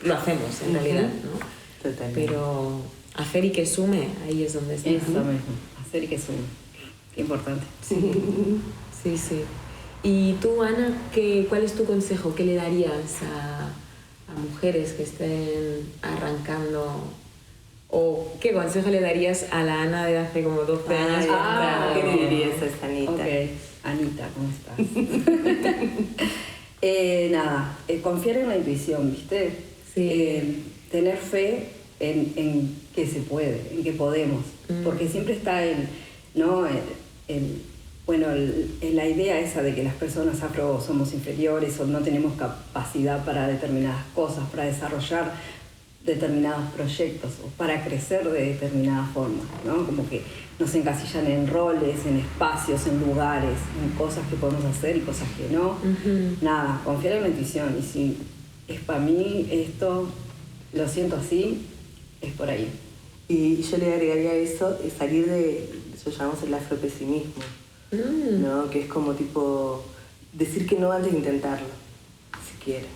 lo hacemos en realidad, ¿no? Totalmente. Pero hacer y que sume, ahí es donde está. Eso mismo, hacer y que sume. Qué importante. Sí, sí. Y tú, Ana, ¿cuál es tu consejo? ¿Qué le darías a mujeres que estén arrancando? ¿O qué consejo le darías a la Ana de hace como 12 años? ¿Qué le dirías a esa Anita? Ok, Anita, ¿cómo estás? Nada, confiar en la intuición, ¿viste? Sí. Tener fe en que se puede, en que podemos. Porque siempre está la idea esa de que las personas afro somos inferiores o no tenemos capacidad para determinadas cosas, para desarrollar determinados proyectos o para crecer de determinada forma, ¿no? Como que nos encasillan en roles, en espacios, en lugares, en cosas que podemos hacer y cosas que no. Nada, confiar en la intuición. Y si es para mí esto, lo siento así, es por ahí. Y yo le agregaría eso, salir de, eso llamamos el afropesimismo, ¿no? Que es como tipo decir que no antes de intentarlo, siquiera.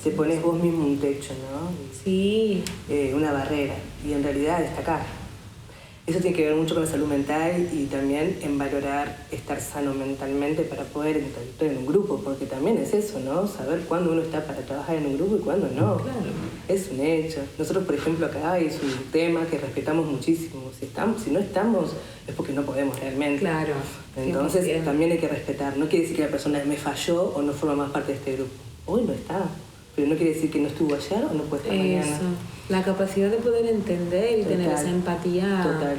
Te pones vos mismo un techo, ¿no? Sí. Una barrera, y en realidad destacar. Eso tiene que ver mucho con la salud mental y también en valorar estar sano mentalmente para poder interactuar en un grupo, porque también es eso, ¿no? Saber cuándo uno está para trabajar en un grupo y cuándo no. Claro. Es un hecho. Nosotros, por ejemplo, acá es un tema que respetamos muchísimo. Si no estamos, es porque no podemos realmente. Claro. Entonces 100%. también hay que respetar. No quiere decir que la persona me falló o no forma más parte de este grupo. Hoy no está. Pero no quiere decir que no estuvo ayer o no puede estar mañana. La capacidad de poder entender y tener esa empatía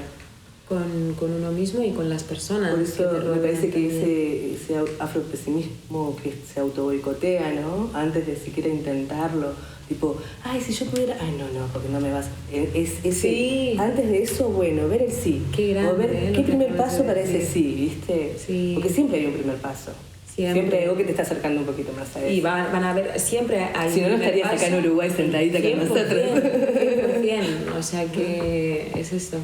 con uno mismo y con las personas. Por eso que te me parece también. que ese afropesimismo que se autoboicotea, ¿no? Antes de siquiera intentarlo. Tipo, ay, si yo pudiera... Ay, no, porque no me vas... Sí. Antes de eso, bueno, ver el sí. Qué grande, o ver qué primer paso para ese sí, ¿viste? Sí. Porque siempre hay un primer paso. Siempre hay algo que te está acercando un poquito más a eso. Y van a ver, siempre hay Si no, no estarías acá en Uruguay sentadita con nosotros. 100%. O sea que es esto.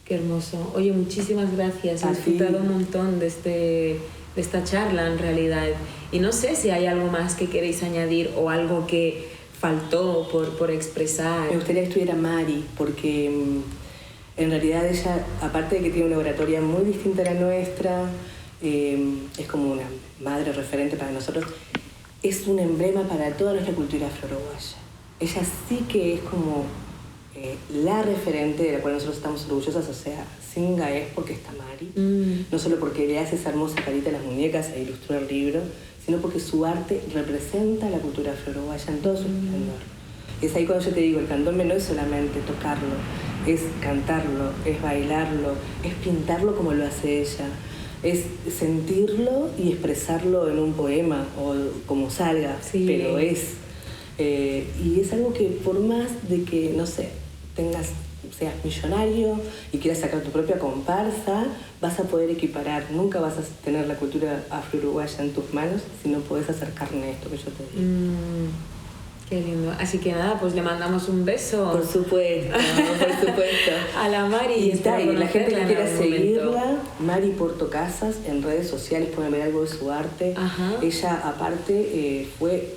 Qué hermoso. Oye, muchísimas gracias. He disfrutado un montón de esta charla en realidad. Y no sé si hay algo más que queréis añadir o algo que faltó por expresar. Me gustaría que estuviera Mari, porque en realidad ella, aparte de que tiene una oratoria muy distinta a la nuestra, es como una madre referente para nosotros, es un emblema para toda nuestra cultura afro-uruguaya. Ella sí que es como la referente de la cual nosotros estamos orgullosas, o sea, Singa es porque está Mari, no solo porque le hace esa hermosa carita a las muñecas e ilustró el libro, sino porque su arte representa la cultura afro-uruguaya en todo su esplendor. Es ahí cuando yo te digo, el candombe no es solamente tocarlo, es cantarlo, es bailarlo, es pintarlo como lo hace ella, es sentirlo y expresarlo en un poema o como salga, pero es. Y es algo que por más de que, no sé, seas millonario y quieras sacar tu propia comparsa, vas a poder equiparar. Nunca vas a tener la cultura afro-uruguaya en tus manos si no podés hacer carne esto que yo te digo. Qué lindo. Así que nada, pues le mandamos un beso. Por supuesto, por supuesto. A la Mari. Y la gente que quiera seguirla, Mari Porto Casas, en redes sociales pueden ver algo de su arte. Ajá. Ella, aparte, fue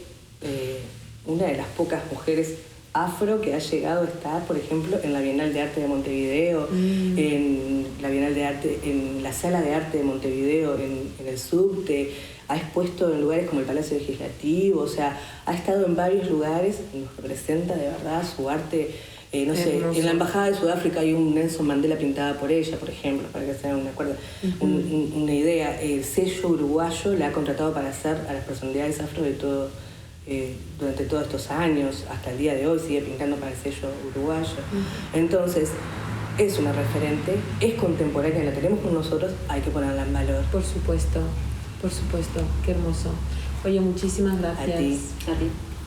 una de las pocas mujeres afro que ha llegado a estar, por ejemplo, en la Bienal de Arte de Montevideo, en la Bienal de Arte, en la Sala de Arte de Montevideo, en el subte, ha expuesto en lugares como el Palacio Legislativo, o sea, ha estado en varios lugares, nos representa de verdad su arte. No sé, en la Embajada de Sudáfrica hay un Nelson Mandela pintada por ella, por ejemplo, para que se den una idea. El sello uruguayo la ha contratado para hacer a las personalidades afro de todo, durante todos estos años, hasta el día de hoy sigue pintando para el sello uruguayo. Entonces, es una referente, es contemporánea, la tenemos con nosotros, hay que ponerla en valor. Por supuesto, qué hermoso. Oye, muchísimas gracias. A ti.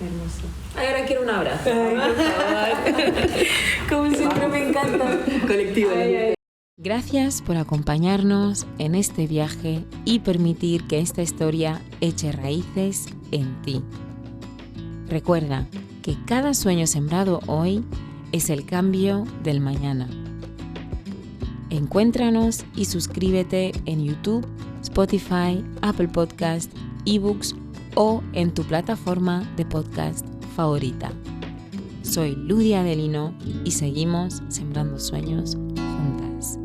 Hermoso. Ay, ahora quiero un abrazo. Ay, por favor. Como siempre me encanta. Colectivo. Gracias por acompañarnos en este viaje y permitir que esta historia eche raíces en ti. Recuerda que cada sueño sembrado hoy es el cambio del mañana. Encuéntranos y suscríbete en YouTube, Spotify, Apple Podcast, eBooks o en tu plataforma de podcast favorita. Soy Ludia Adelino y seguimos sembrando sueños juntas.